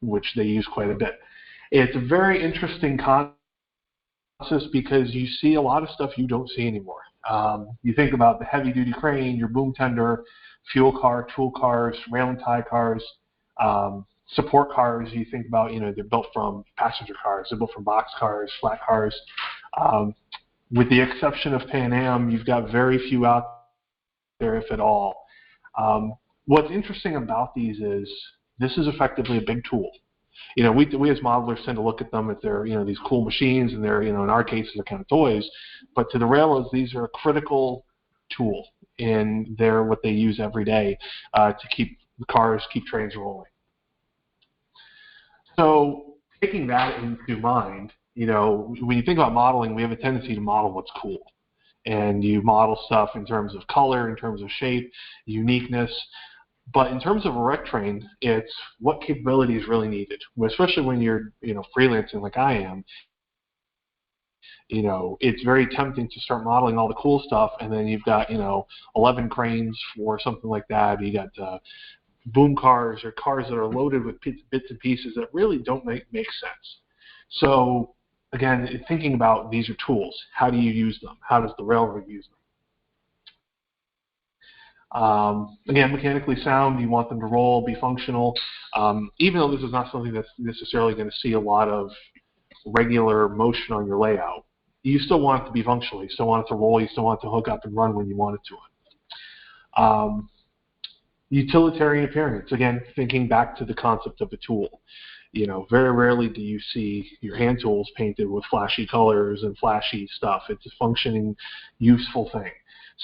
which they use quite a bit. It's a very interesting concept because you see a lot of stuff you don't see anymore. You think about the heavy-duty crane, your boom tender, fuel car, tool cars, rail and tie cars, support cars. You think about, they're built from passenger cars, they're built from box cars, flat cars. With the exception of Pan Am, you've got very few out there, if at all. What's interesting about these is this is effectively a big tool. We as modelers tend to look at them as they're, these cool machines, and they're, in our case, they're kind of toys. But to the railroads, these are a critical tool, and they're what they use every day to keep the cars, keep trains rolling. So taking that into mind, when you think about modeling, we have a tendency to model what's cool. And you model stuff in terms of color, in terms of shape, uniqueness. But in terms of a rec train, it's what capability is really needed, especially when you're, freelancing like I am. It's very tempting to start modeling all the cool stuff, and then you've got, 11 cranes for something like that. You got boom cars or cars that are loaded with bits and pieces that really don't make sense. So, again, thinking about these are tools. How do you use them? How does the railroad use them? Again, mechanically sound, you want them to roll, be functional. Even though this is not something that's necessarily going to see a lot of regular motion on your layout, you still want it to be functional. You still want it to roll. You still want it to hook up and run when you want it to. Utilitarian appearance. Again, thinking back to the concept of a tool. Very rarely do you see your hand tools painted with flashy colors and flashy stuff. It's a functioning, useful thing.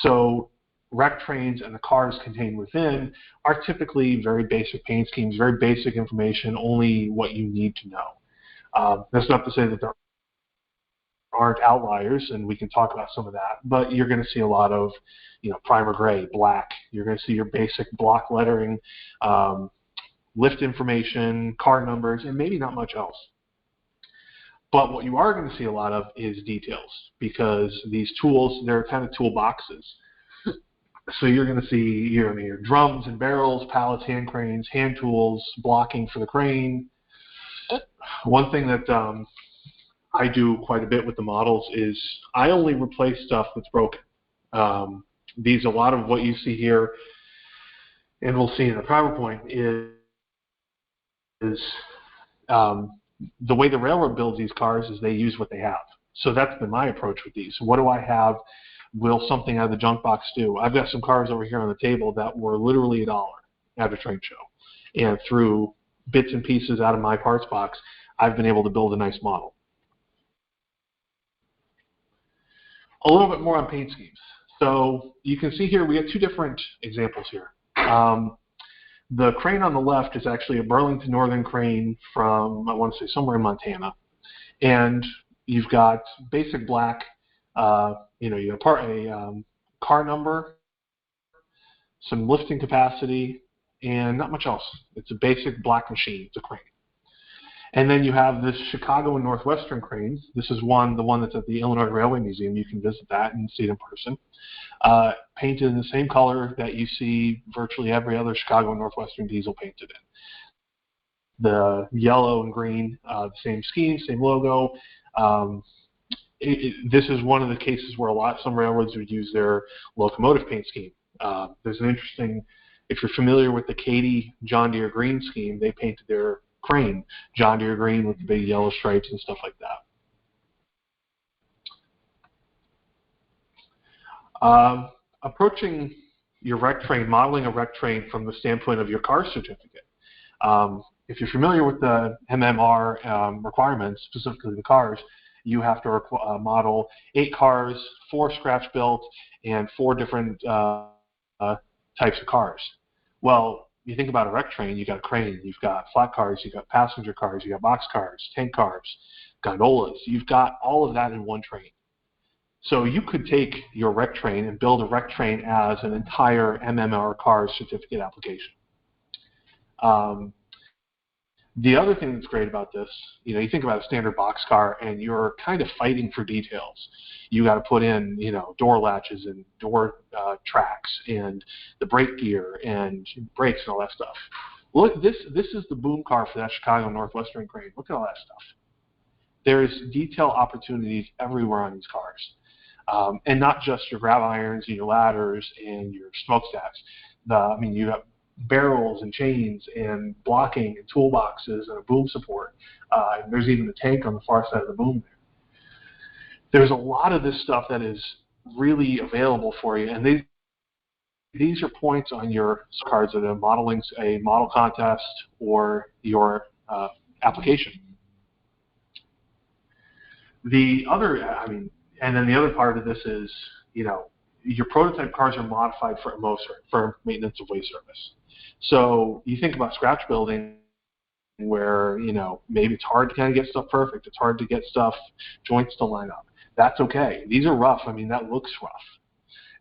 So rec trains and the cars contained within are typically very basic paint schemes, very basic information, only what you need to know. That's not to say that there aren't outliers, and we can talk about some of that, but you're going to see a lot of, primer gray, black. You're going to see your basic block lettering, lift information, car numbers, and maybe not much else. But what you are going to see a lot of is details, because these tools, they're kind of toolboxes. So you're going to see your drums and barrels, pallets, hand cranes, hand tools, blocking for the crane. One thing that I do quite a bit with the models is I only replace stuff that's broken. A lot of what you see here, and we'll see in the PowerPoint, is the way the railroad builds these cars is they use what they have. So that's been my approach with these. What do I have? Will something out of the junk box do? I've got some cars over here on the table that were literally $1 at a trade show. And through bits and pieces out of my parts box, I've been able to build a nice model. A little bit more on paint schemes. So you can see here we have two different examples here. The crane on the left is actually a Burlington Northern crane from, I want to say, somewhere in Montana. And you've got basic black, you have a car number, some lifting capacity, and not much else. It's a basic black machine. It's a crane. And then you have this Chicago and Northwestern cranes. This is the one that's at the Illinois Railway Museum. You can visit that and see it in person. Painted in the same color that you see virtually every other Chicago and Northwestern diesel painted in. The yellow and green, the same scheme, same logo. This is one of the cases where some railroads would use their locomotive paint scheme. There's an interesting, if you're familiar with the Katy John Deere green scheme, they painted their crane John Deere green with the big yellow stripes and stuff like that. Approaching your rec train, modeling a rec train from the standpoint of your car certificate. If you're familiar with the NMR requirements, specifically the cars, you have to model 8 cars, 4 scratch built, and 4 different types of cars. Well, you think about a rec train, you've got a crane, you've got flat cars, you've got passenger cars, you've got box cars, tank cars, gondolas. You've got all of that in one train. So you could take your rec train and build a rec train as an entire MMR car certificate application. The other thing that's great about this, you think about a standard box car and you're kind of fighting for details. You got to put in, door latches and door tracks and the brake gear and brakes and all that stuff. Look, this is the boom car for that Chicago Northwestern crane. Look at all that stuff. There's detail opportunities everywhere on these cars. And not just your grab irons and your ladders and your smokestacks. You have barrels and chains and blocking and toolboxes and a boom support. There's even a tank on the far side of the boom there. There's a lot of this stuff that is really available for you, and these are points on your cards that are modeling a model contest or your application. And then the other part of this is, your prototype cars are modified for MOSER, for maintenance of way service. So you think about scratch building where, maybe it's hard to kind of get stuff perfect. It's hard to get joints to line up. That's okay. These are rough. That looks rough.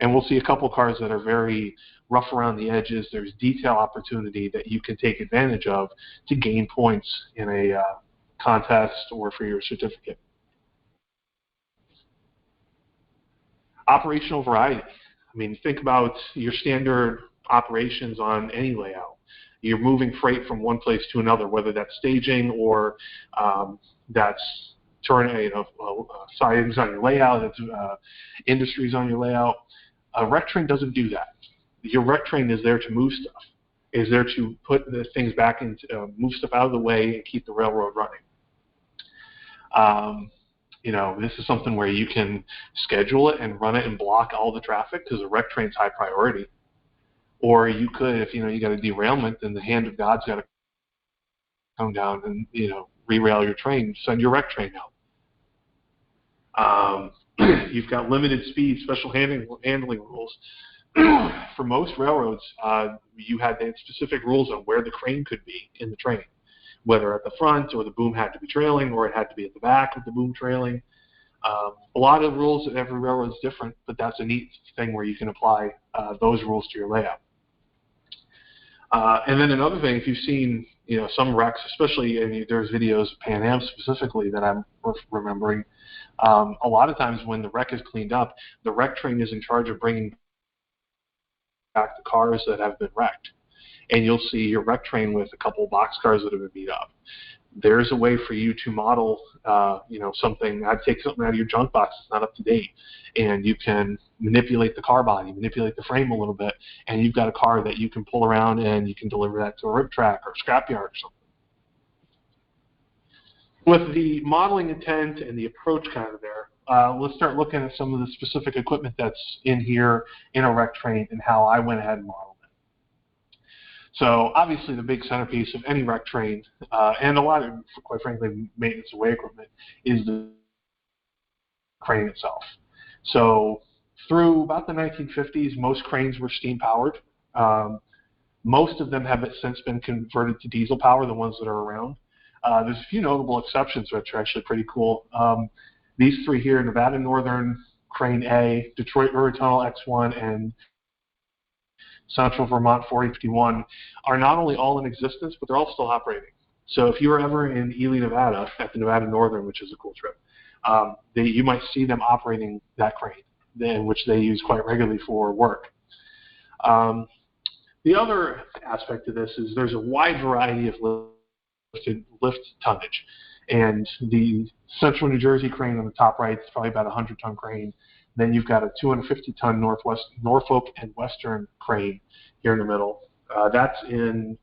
And we'll see a couple cars that are very rough around the edges. There's detail opportunity that you can take advantage of to gain points in a contest or for your certificate. Operational variety. I mean, think about your standard operations on any layout. You're moving freight from one place to another, whether that's staging or that's sidings on your layout, that's industries on your layout. A rec train doesn't do that. Your rec train is there to move stuff, is there to put the things back into, move stuff out of the way and keep the railroad running. This is something where you can schedule it and run it and block all the traffic because a rec train's high priority. Or you could, if you got a derailment, then the hand of God's got to come down and rerail your train, send your rec train out. You've got limited speed, special handling rules. For most railroads, you had specific rules on where the crane could be in the train, whether at the front or the boom had to be trailing or it had to be at the back with the boom trailing. A lot of rules at every railroad is different, but that's a neat thing where you can apply those rules to your layout. And then another thing, if you've seen some wrecks, especially there's videos of Pan Am specifically that I'm remembering, a lot of times when the wreck is cleaned up, the wreck train is in charge of bringing back the cars that have been wrecked. And you'll see your wreck train with a couple of box cars that have been beat up. There's a way for you to model, something. I'd take something out of your junk box that's not up to date, and you can manipulate the car body, manipulate the frame a little bit, and you've got a car that you can pull around and you can deliver that to a rip track or a scrapyard or something. With the modeling intent and the approach kind of there, let's start looking at some of the specific equipment that's in here in a wreck train and how I went ahead and modeled. So obviously the big centerpiece of any wreck train, and a lot of, quite frankly, maintenance away equipment, is the crane itself. So through about the 1950s, most cranes were steam powered. Most of them have since been converted to diesel power, the ones that are around. There's a few notable exceptions which are actually pretty cool. These three here, Nevada Northern Crane A, Detroit River Tunnel X1, and Central Vermont 4051 are not only all in existence, but they're all still operating. So if you were ever in Ely, Nevada, at the Nevada Northern, which is a cool trip, you might see them operating that crane, which they use quite regularly for work. The other aspect of this is there's a wide variety of lift tonnage. And the Central New Jersey crane on the top right is probably about a 100-ton crane. Then you've got a 250-ton Norfolk and Western crane here in the middle. That's in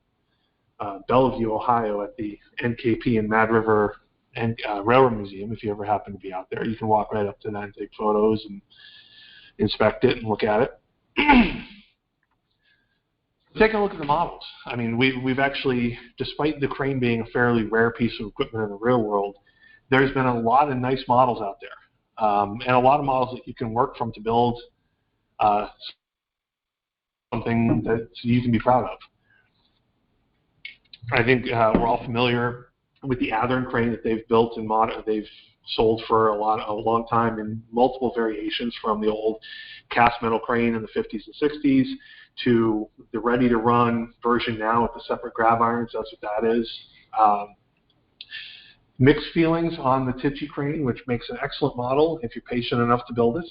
Bellevue, Ohio, at the NKP and Mad River Railroad Museum. If you ever happen to be out there, you can walk right up to that and take photos and inspect it and look at it. Take a look at the models. I mean, we've actually, despite the crane being a fairly rare piece of equipment in the real world, there's been a lot of nice models out there. And a lot of models that you can work from to build something that you can be proud of. I think we're all familiar with the Athearn crane that they've built and they've sold for a long time in multiple variations, from the old cast metal crane in the 50s and 60s to the ready-to-run version now with the separate grab irons. That's what that is. Mixed feelings on the Tichy crane, which makes an excellent model if you're patient enough to build it.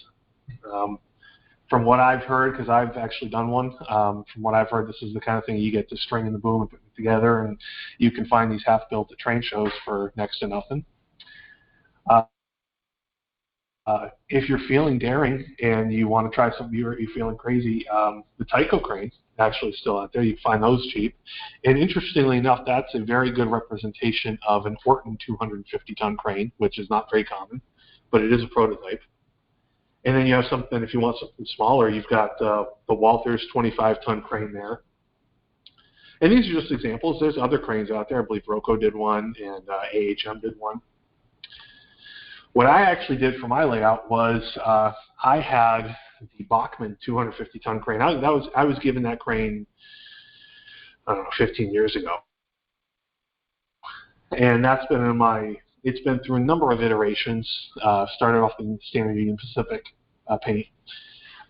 From what I've heard, because I've actually done one, from what I've heard, this is the kind of thing you get to string in the boom and put it together, and you can find these half-built at train shows for next to nothing. If you're feeling daring and you want to try something, you're feeling crazy, the Tyco crane actually still out there. You can find those cheap. And interestingly enough, that's a very good representation of an Orton 250-ton crane, which is not very common, but it is a prototype. And then you have something, if you want something smaller, you've got the Walthers 25-ton crane there. And these are just examples. There's other cranes out there. I believe Roco did one, and AHM did one. What I actually did for my layout was I had the Bachmann 250-ton crane. I was given that crane, I don't know, 15 years ago. And that's been it's been through a number of iterations. Started off in Standard Union Pacific paint.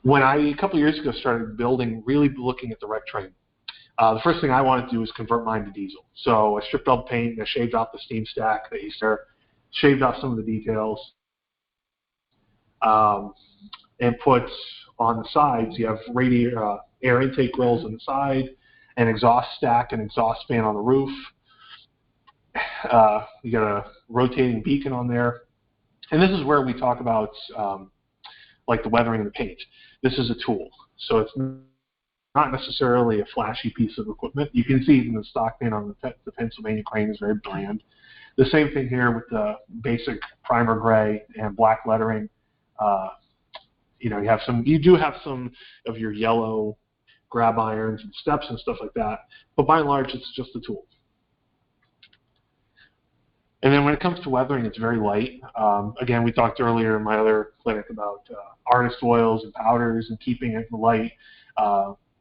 When I, a couple of years ago, started building, really looking at the wreck train, the first thing I wanted to do was convert mine to diesel. So I stripped all the paint, I shaved off the steam stack that used there, shaved off some of the details, and put on the sides, you have air intake grills on the side, an exhaust stack, an exhaust fan on the roof. You got a rotating beacon on there. And this is where we talk about like the weathering of the paint. This is a tool. So it's not necessarily a flashy piece of equipment. You can see in the stock paint on the Pennsylvania crane is very bland. The same thing here with the basic primer gray and black lettering. You do have some of your yellow grab irons and steps and stuff like that, but by and large, it's just a tool. And then when it comes to weathering, it's very light. Again, we talked earlier in my other clinic about artist oils and powders and keeping it light,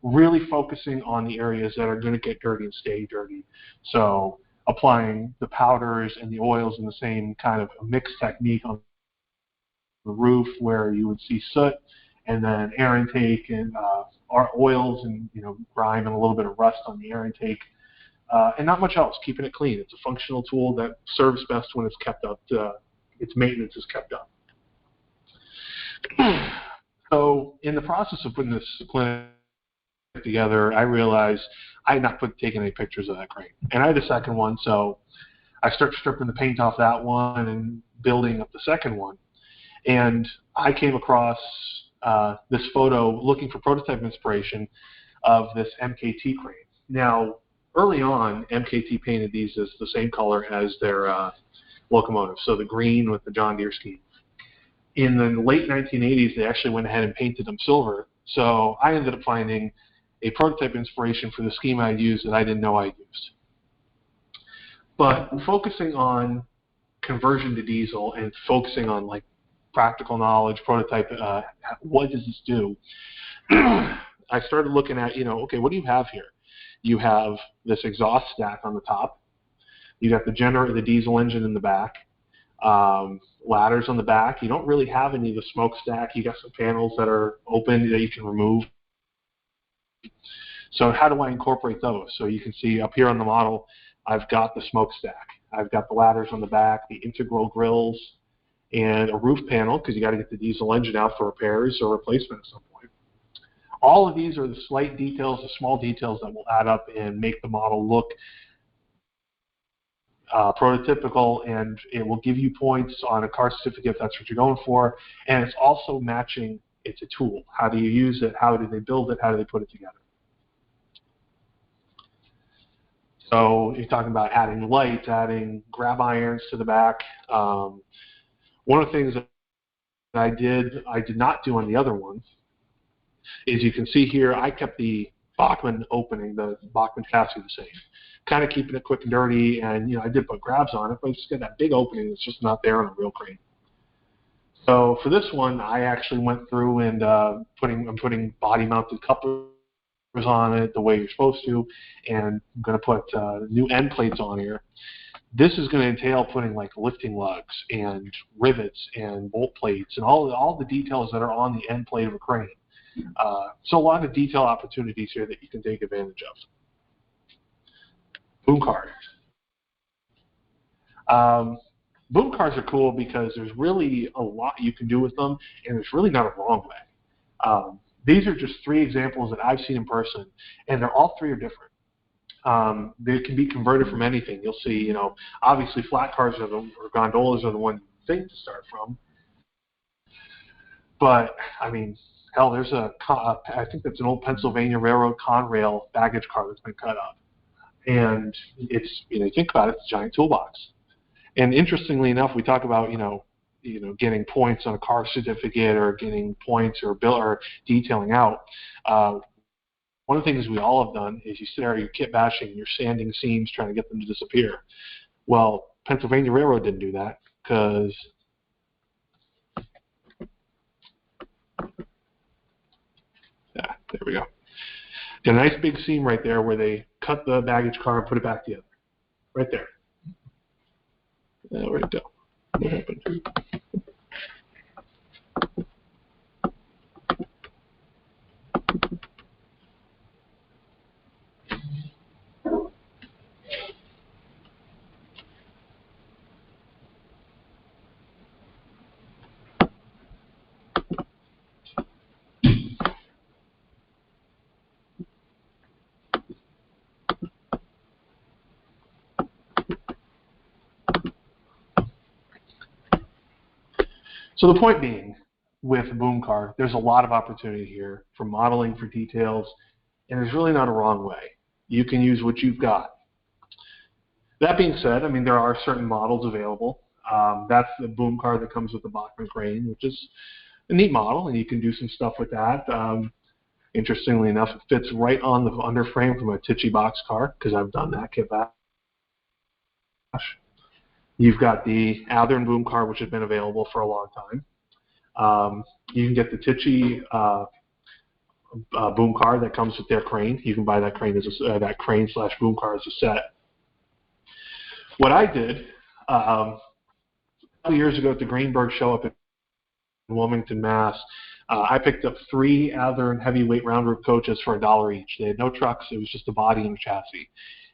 really focusing on the areas that are going to get dirty and stay dirty. So applying the powders and the oils in the same kind of mixed technique on the roof where you would see soot, and then air intake and oils and grime and a little bit of rust on the air intake. And not much else, keeping it clean. It's a functional tool that serves best when it's kept up, its maintenance is kept up. So in the process of putting this clinic together, I realized I had not taken any pictures of that crane. And I had a second one, so I started stripping the paint off that one and building up the second one. And I came across this photo looking for prototype inspiration of this MKT crane. Now, early on, MKT painted these as the same color as their locomotive, so the green with the John Deere scheme. In the late 1980s, they actually went ahead and painted them silver, so I ended up finding a prototype inspiration for the scheme I used that I didn't know I used. But focusing on conversion to diesel and focusing on like practical knowledge, prototype, what does this do? I started looking at, okay, what do you have here? You have this exhaust stack on the top. You got the generator, the diesel engine in the back, ladders on the back. You don't really have any of the smokestack. You got some panels that are open that you can remove. So how do I incorporate those? So you can see up here on the model, I've got the smokestack. I've got the ladders on the back, the integral grills, and a roof panel because you got to get the diesel engine out for repairs or replacement at some point. All of these are the slight details, the small details that will add up and make the model look prototypical, and it will give you points on a car certificate if that's what you're going for. And it's also matching, it's a tool. How do you use it? How do they build it? How do they put it together? So you're talking about adding lights, adding grab irons to the back. One of the things that I did not do on the other ones is you can see here, I kept the Bachmann opening, the Bachmann chassis the same. Kind of keeping it quick and dirty, and I did put grabs on it, but it's just got that big opening that's just not there on a real crane. So for this one, I actually went through and I'm putting body-mounted couplers on it the way you're supposed to, and I'm going to put new end plates on here. This is going to entail putting like lifting lugs and rivets and bolt plates and all the details that are on the end plate of a crane. So a lot of detail opportunities here that you can take advantage of. Boom cars. Boom cars are cool because there's really a lot you can do with them, and there's really not a wrong way. These are just 3 examples that I've seen in person, and all 3 are different. They can be converted from anything. You'll see, obviously flat cars or gondolas are the one thing to start from. But, I mean, hell, there's I think that's an old Pennsylvania Railroad Conrail baggage car that's been cut up. And it's, you think about it, it's a giant toolbox. And interestingly enough, we talk about, getting points on a car certificate or getting points or detailing out. One of the things we all have done is you sit there, you're kit bashing, you're sanding seams, trying to get them to disappear. Well, Pennsylvania Railroad didn't do that because there we go. Got a nice big seam right there where they cut the baggage car and put it back together. Right there. Where'd it go? What happened? So the point being, with a boom car, there's a lot of opportunity here for modeling, for details, and there's really not a wrong way. You can use what you've got. That being said, I mean, there are certain models available. That's the boom car that comes with the Bachmann crane, which is a neat model, and you can do some stuff with that. Interestingly enough, it fits right on the underframe from a Tichy box car, because I've done that kit bash. You've got the Athearn boom car, which has been available for a long time. You can get the Tichy boom car that comes with their crane. You can buy that crane as that crane / boom car as a set. What I did a couple years ago at the Greenberg show up in Wilmington, Mass. I picked up 3 Athearn heavyweight round roof coaches for $1 each. They had no trucks. It was just a body and a chassis.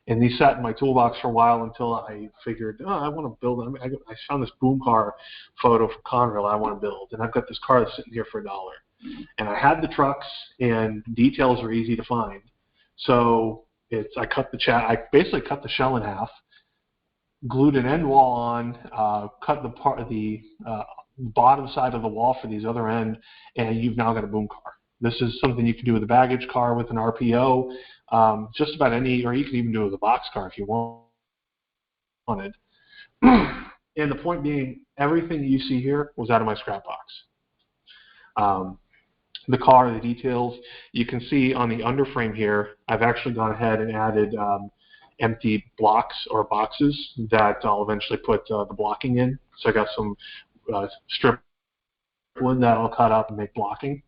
And these sat in my toolbox for a while until I figured, I want to build them. I found this boom car photo from Conrail I want to build. And I've got this car that's sitting here for $1. And I had the trucks, and details were easy to find. So I basically cut the shell in half, glued an end wall on, cut the bottom side of the wall for these other end, and you've now got a boom car. This is something you can do with a baggage car with an RPO, just about any, or you can even do it with a box car if you wanted. And the point being, everything you see here was out of my scrap box. The car, the details, you can see on the underframe here, I've actually gone ahead and added empty blocks or boxes that I'll eventually put the blocking in. So I got some strip wood that I'll cut up and make blocking.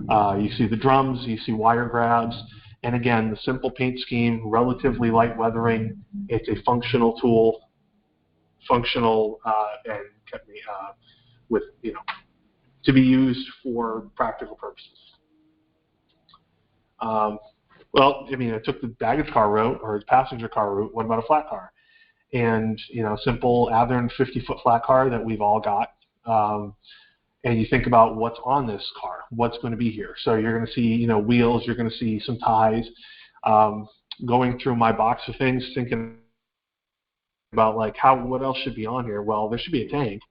You see the drums, you see wire grabs, and again, the simple paint scheme, relatively light weathering. It's a functional tool, and with, to be used for practical purposes. Well, I mean, I took the baggage car route or the passenger car route. What about a flat car? And, simple Athearn 50-foot flat car that we've all got. And you think about what's on this car, what's going to be here. So you're going to see, wheels, you're going to see some ties. Going through my box of things, thinking about what else should be on here? Well, there should be a tank.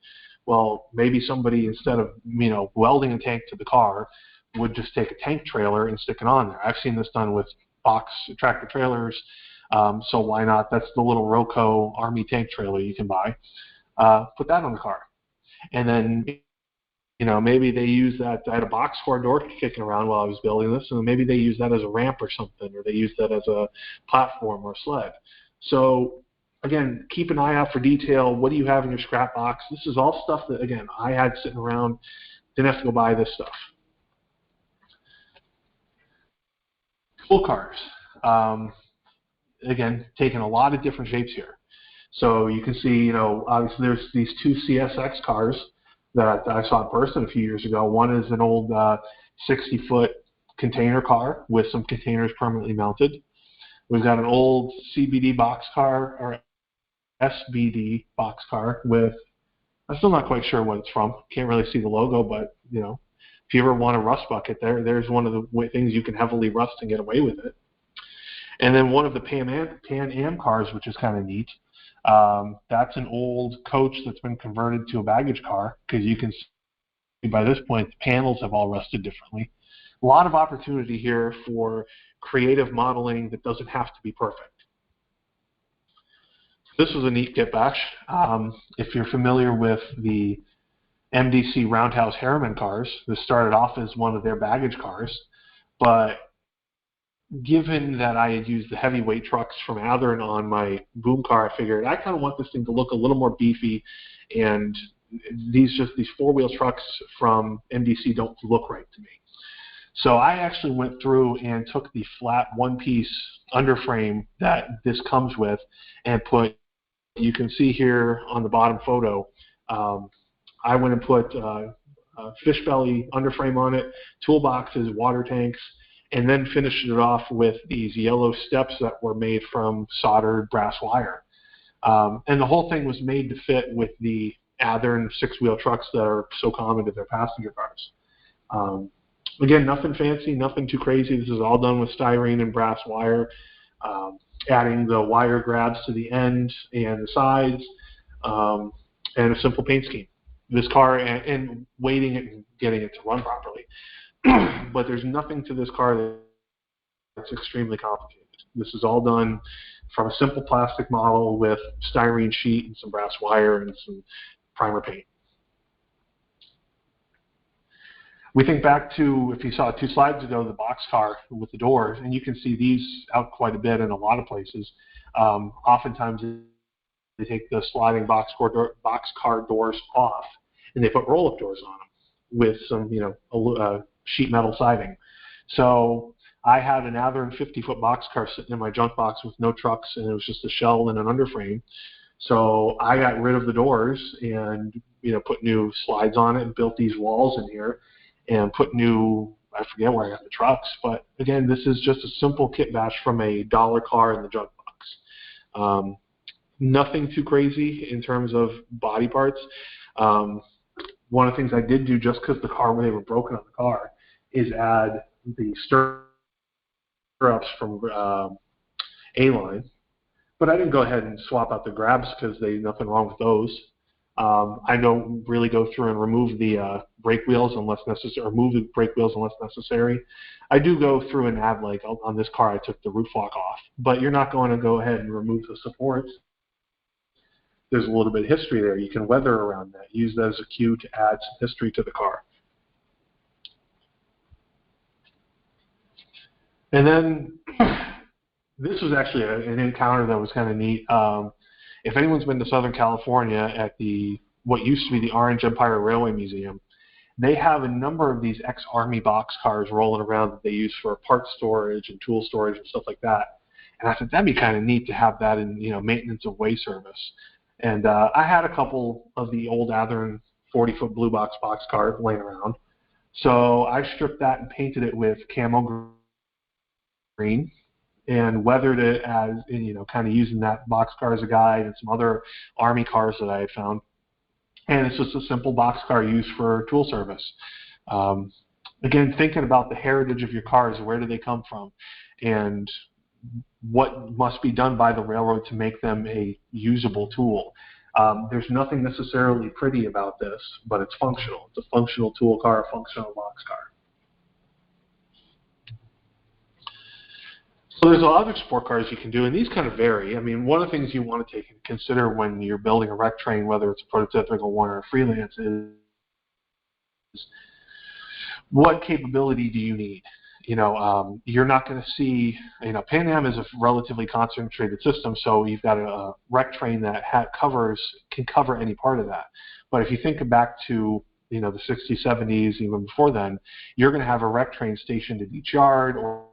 Well, maybe somebody, instead of, welding a tank to the car, would just take a tank trailer and stick it on there. I've seen this done with box tractor trailers, so why not? That's the little Roco Army tank trailer you can buy. Put that on the car. And then, maybe they use that. I had a box car door kicking around while I was building this, and maybe they use that as a ramp or something, or they use that as a platform or a sled. So, again, keep an eye out for detail. What do you have in your scrap box? This is all stuff that, again, I had sitting around. Didn't have to go buy this stuff. Full cars. Again, taking a lot of different shapes here. So you can see, obviously there's these 2 CSX cars that I saw in person a few years ago. One is an old 60-foot container car with some containers permanently mounted. We've got an old CBD box car, or SBD box car with, I'm still not quite sure what it's from. Can't really see the logo, but, if you ever want a rust bucket, there's one of the things you can heavily rust and get away with it. And then one of the Pan Am cars, which is kind of neat. That's an old coach that's been converted to a baggage car, because you can see by this point the panels have all rusted differently. A lot of opportunity here for creative modeling that doesn't have to be perfect. This was a neat kit bash. If you're familiar with the MDC Roundhouse Harriman cars, this started off as one of their baggage cars, but given that I had used the heavyweight trucks from Athearn on my boom car, I figured I kind of want this thing to look a little more beefy, and these 4-wheel trucks from MDC don't look right to me. So I actually went through and took the flat one-piece underframe that this comes with and put, you can see here on the bottom photo, I went and put fish belly underframe on it, toolboxes, water tanks, and then finished it off with these yellow steps that were made from soldered brass wire. And the whole thing was made to fit with the Athearn 6-wheel trucks that are so common to their passenger cars. Again, nothing fancy, nothing too crazy. This is all done with styrene and brass wire, adding the wire grabs to the end and the sides, and a simple paint scheme. this car and weighting it and getting it to run properly. But there's nothing to this car that's extremely complicated. This is all done from a simple plastic model with styrene sheet and some brass wire and some primer paint. We think back to, if you saw 2 slides ago, the box car with the doors, and you can see these out quite a bit in a lot of places. Oftentimes they take the sliding box car doors off, and they put roll-up doors on them with some, sheet metal siding. So I had an Athearn 50-foot box car sitting in my junk box with no trucks, and it was just a shell and an underframe. So I got rid of the doors and, put new slides on it and built these walls in here and put new, I forget where I got the trucks, but again, this is just a simple kit bash from a dollar car in the junk box. Nothing too crazy in terms of body parts. One of the things I did do, just because the car, when they were broken on the car, is add the stirrups from A-Line. But I didn't go ahead and swap out the grabs because there's nothing wrong with those. I don't really go through and remove the brake wheels unless necessary, or move the brake wheels unless necessary. I do go through and add, like on this car, I took the roof lock off. But you're not going to go ahead and remove the supports. There's a little bit of history there. You can weather around that. Use that as a cue to add some history to the car. And then this was actually an encounter that was kind of neat. If anyone's been to Southern California at what used to be the Orange Empire Railway Museum, they have a number of these ex-Army box cars rolling around that they use for parts storage and tool storage and stuff like that. And I thought that'd be kind of neat to have that in maintenance of way service. And I had a couple of the old Athearn 40-foot blue box cars laying around. So I stripped that and painted it with camo green and weathered it as, kind of using that box car as a guide and some other Army cars that I had found. And it's just a simple box car used for tool service. Again, thinking about the heritage of your cars, where do they come from? And what must be done by the railroad to make them a usable tool. There's nothing necessarily pretty about this, but it's functional. It's a functional tool car, a functional box car. So there's a lot of other sport cars you can do, and these kind of vary. I mean, one of the things you want to take into consider when you're building a rec train, whether it's a prototypical one or a freelance, is what capability do you need? You're not going to see, Pan Am is a relatively concentrated system, so you've got a rec train that can cover any part of that. But if you think back to, the 60s, 70s, even before then, you're going to have a rec train stationed at each yard or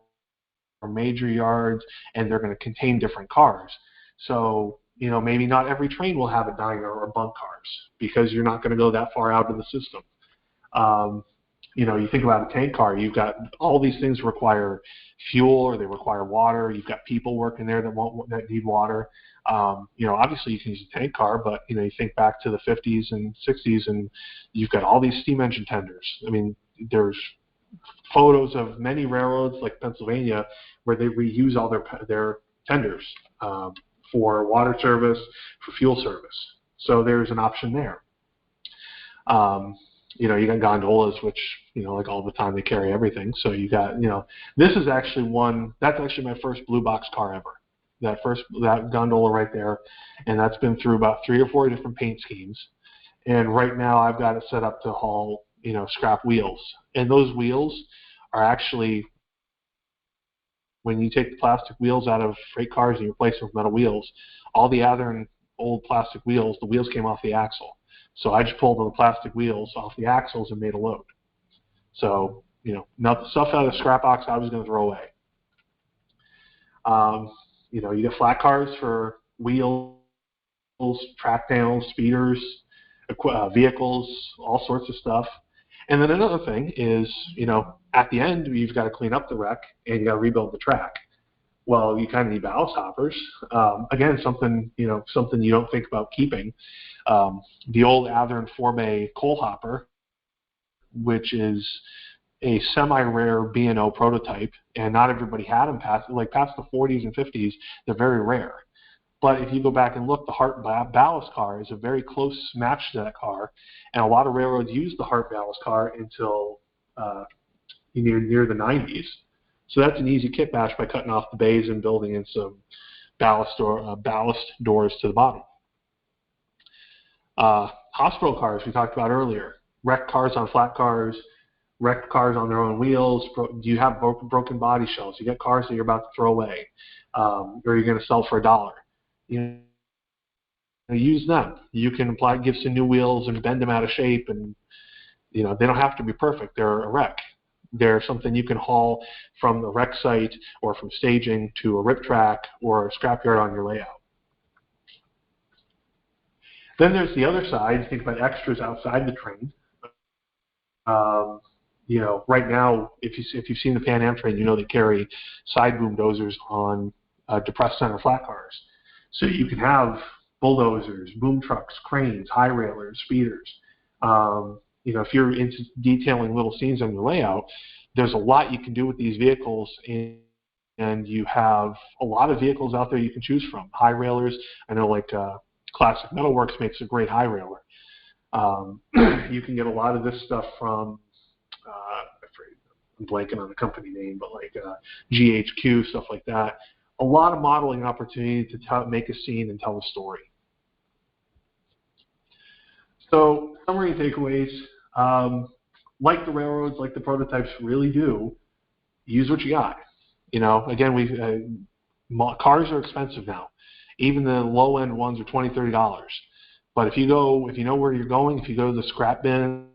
major yards, and they're going to contain different cars. So, maybe not every train will have a diner or bunk cars because you're not going to go that far out of the system. You think about a tank car, you've got all these things require fuel or they require water. You've got people working there that need water. Obviously you can use a tank car, but, you think back to the 50s and 60s and you've got all these steam engine tenders. I mean, there's photos of many railroads like Pennsylvania where they reuse all their tenders for water service, for fuel service. So there's an option there. You got gondolas, which, like all the time they carry everything. So you got, this is actually that's actually my first blue box car ever. That gondola right there. And that's been through about 3 or 4 different paint schemes. And right now I've got it set up to haul, scrap wheels. And those wheels are actually, when you take the plastic wheels out of freight cars and you replace them with metal wheels, all the Athearn old plastic wheels, the wheels came off the axle. So I just pulled the plastic wheels off the axles and made a load. So, not the stuff out of the scrap box I was going to throw away. You get flat cars for wheels, track panels, speeders, vehicles, all sorts of stuff. And then another thing is, at the end, you've got to clean up the wreck and you got to rebuild the track. Well, you kind of need ballast hoppers. Again, something you don't think about keeping. The old Athearn 4-bay coal hopper, which is a semi-rare B&O prototype, and not everybody had them past the 40s and 50s. They're very rare. But if you go back and look, the Hart ballast car is a very close match to that car, and a lot of railroads use the Hart ballast car until near the 90s. So that's an easy kit bash by cutting off the bays and building in some ballast doors to the bottom. Hospital cars we talked about earlier, wrecked cars on flat cars, wrecked cars on their own wheels. Do you have broken body shells? You got cars that you're about to throw away, or you're going to sell for $1. You use them. You can apply Gibson new wheels and bend them out of shape, and they don't have to be perfect. They're a wreck. They're something you can haul from the wreck site or from staging to a rip track or a scrapyard on your layout. Then there's the other side. Think about extras outside the train. Right now, if you've seen the Pan Am train, they carry side boom dozers on depressed center flat cars. So you can have bulldozers, boom trucks, cranes, high railers, speeders. If you're into detailing little scenes on your layout, there's a lot you can do with these vehicles, and you have a lot of vehicles out there you can choose from. High railers, I know Classic Metalworks makes a great high railer. You can get a lot of this stuff from, I'm blanking on the company name, but GHQ, stuff like that. A lot of modeling opportunity to make a scene and tell a story. So, summary takeaways, like the railroads, like the prototypes really do, use what you got. Again, cars are expensive now. Even the low-end ones are $20, $30. But if you know where you're going, if you go to the scrap bins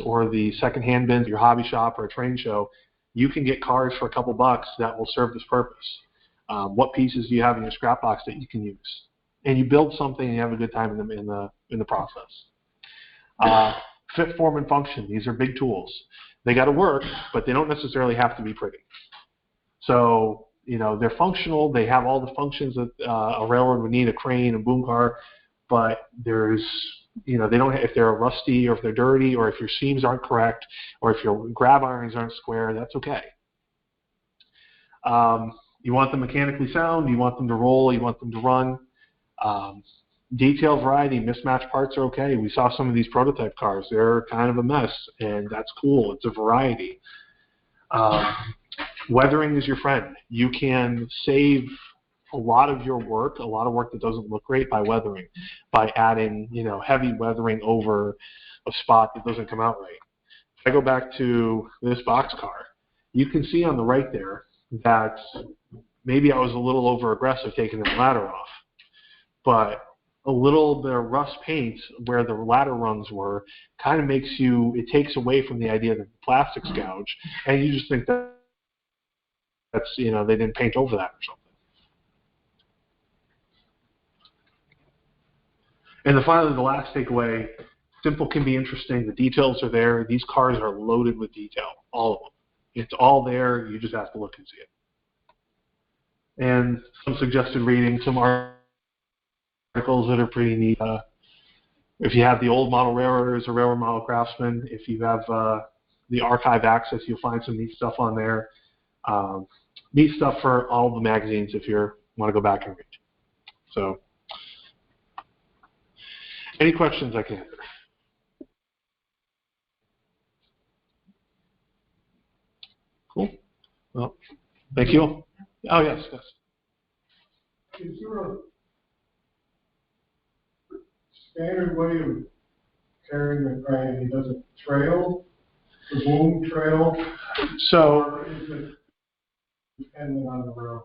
or the second-hand bins at your hobby shop or a train show, you can get cars for a couple bucks that will serve this purpose. What pieces do you have in your scrap box that you can use? And you build something and you have a good time in the process. Fit, form, and function. These are big tools. They got to work, but they don't necessarily have to be pretty. So, they're functional. They have all the functions that a railroad would need, a crane, a boom car, but there's, they don't, if they're rusty or if they're dirty or if your seams aren't correct or if your grab irons aren't square, that's okay. You want them mechanically sound, you want them to roll, you want them to run. Detail variety, mismatched parts are okay. We saw some of these prototype cars. They're kind of a mess, and that's cool. It's a variety. Weathering is your friend. You can save a lot of your work, a lot of work that doesn't look great by weathering, by adding, heavy weathering over a spot that doesn't come out right. If I go back to this box car, you can see on the right there that maybe I was a little over aggressive taking the ladder off, but a little bit of rust paint where the ladder rungs were kind of it takes away from the idea that the plastic's gouged, and you just think that's, they didn't paint over that or something. And finally, the last takeaway, simple can be interesting. The details are there. These cars are loaded with detail, all of them. It's all there. You just have to look and see it. And some suggested reading, some articles that are pretty neat. If you have the old model railroaders or railroad model craftsmen, if you have the archive access, you'll find some neat stuff on there. Neat stuff for all the magazines if you want to go back and read. So, any questions I can answer? Cool. Well, thank you. Oh, yes. Is there a standard way of carrying the crane? Does it trail, the boom trail? So, or is it dependent on the railroad?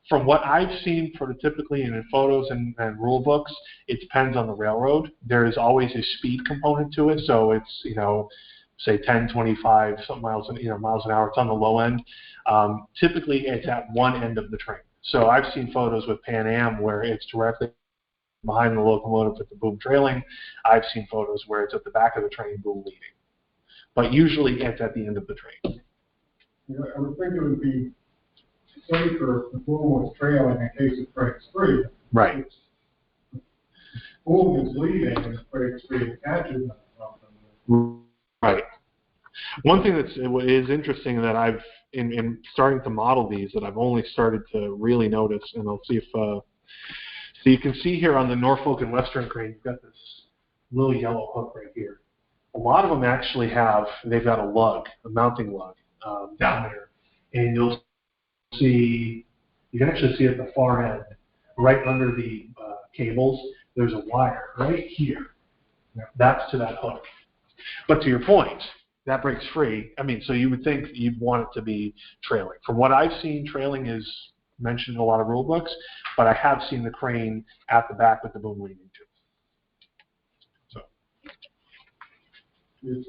From what I've seen prototypically and in photos and rule books, it depends on the railroad. There is always a speed component to it, so it's, say 10, 25, something miles an hour. It's on the low end. Typically, it's at one end of the train. So I've seen photos with Pan Am where it's directly behind the locomotive with the boom trailing. I've seen photos where it's at the back of the train, boom leading. But usually, it's at the end of the train. I would think it would be safer if the boom was trailing in case it breaks free. Right. Boom is leading and it breaks free and catches something. Right. One thing is interesting that I've, in starting to model these, that I've only started to really notice, and I'll see if So you can see here on the Norfolk and Western crane, you've got this little yellow hook right here. A lot of them actually have, they've got a lug, a mounting lug down there. And you'll see, you can actually see at the far end, right under the cables, there's a wire right here. That's to that hook. But to your point, that breaks free. I mean, so you would think you'd want it to be trailing. From what I've seen, trailing is mentioned in a lot of rule books, but I have seen the crane at the back with the boom leading to. So It's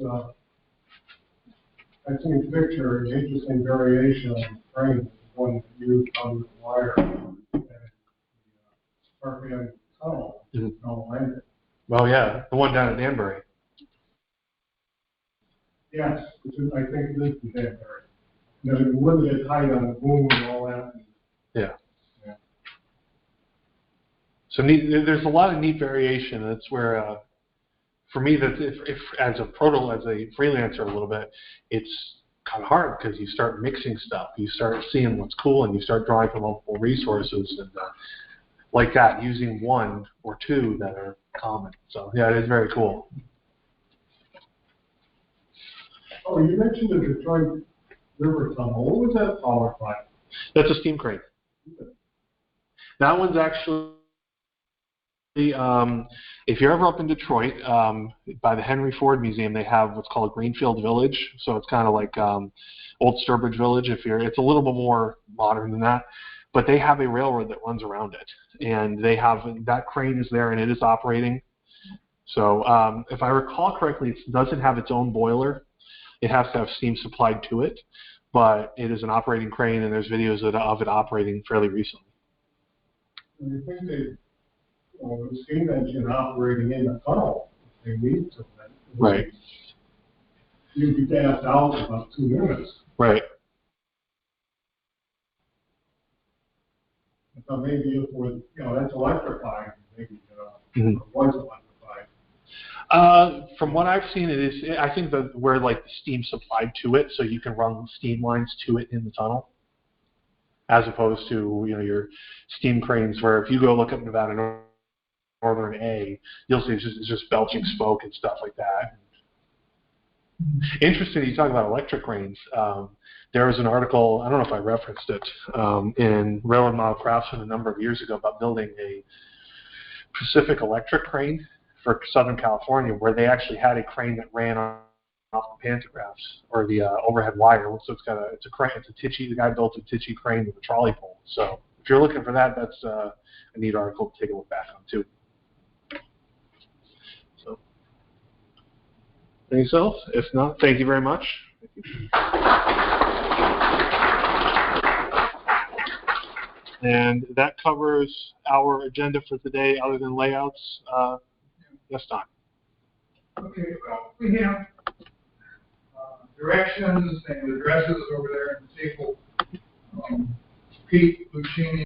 I've seen a picture, an interesting variation on the frame, one that you on the wire, and the spark tunnel, no length. Well, yeah, the one down at Danbury. Yes, which is, I think it is the Danbury. You know, limited height on the boom and all that. Yeah. Yeah. So there's a lot of neat variation. That's where, for me, that if as a freelancer a little bit, it's kind of hard because you start mixing stuff. You start seeing what's cool, and you start drawing from multiple resources, and like that, using one or two that are common. So yeah, it is very cool. Oh, you mentioned the Detroit River Tunnel. What was that powered by? That's a steam crane. That one's actually, if you're ever up in Detroit, by the Henry Ford Museum, they have what's called Greenfield Village. So it's kind of like Old Sturbridge Village. It's a little bit more modern than that, but they have a railroad that runs around it, and they have that crane is there and it is operating. So if I recall correctly, it doesn't have its own boiler. It has to have steam supplied to it, but it is an operating crane, and there's videos of it operating fairly recently. I think the steam engine operating in the tunnel, they need to. Right. You'd be gassed out in about 2 minutes. Right. So maybe if with, that's electrified, maybe it was electrified. From what I've seen, it is. I think that where like the steam supplied to it, so you can run steam lines to it in the tunnel, as opposed to your steam cranes, where if you go look up Nevada Northern A, you'll see it's just belching smoke and stuff like that. Interesting, you talk about electric cranes. There was an article, I don't know if I referenced it, in Railroad Model Craftsman a number of years ago about building a Pacific electric crane for Southern California, where they actually had a crane that ran off the pantographs or the overhead wire. So it's a crane. It's a Tichy. The guy built a Tichy crane with a trolley pole. So if you're looking for that, that's a neat article to take a look back on too. So anything else? If not, thank you very much. Thank you. And that covers our agenda for today, other than layouts. Yes, Don. Okay, well, we have directions and addresses over there in the table. Pete Lucchini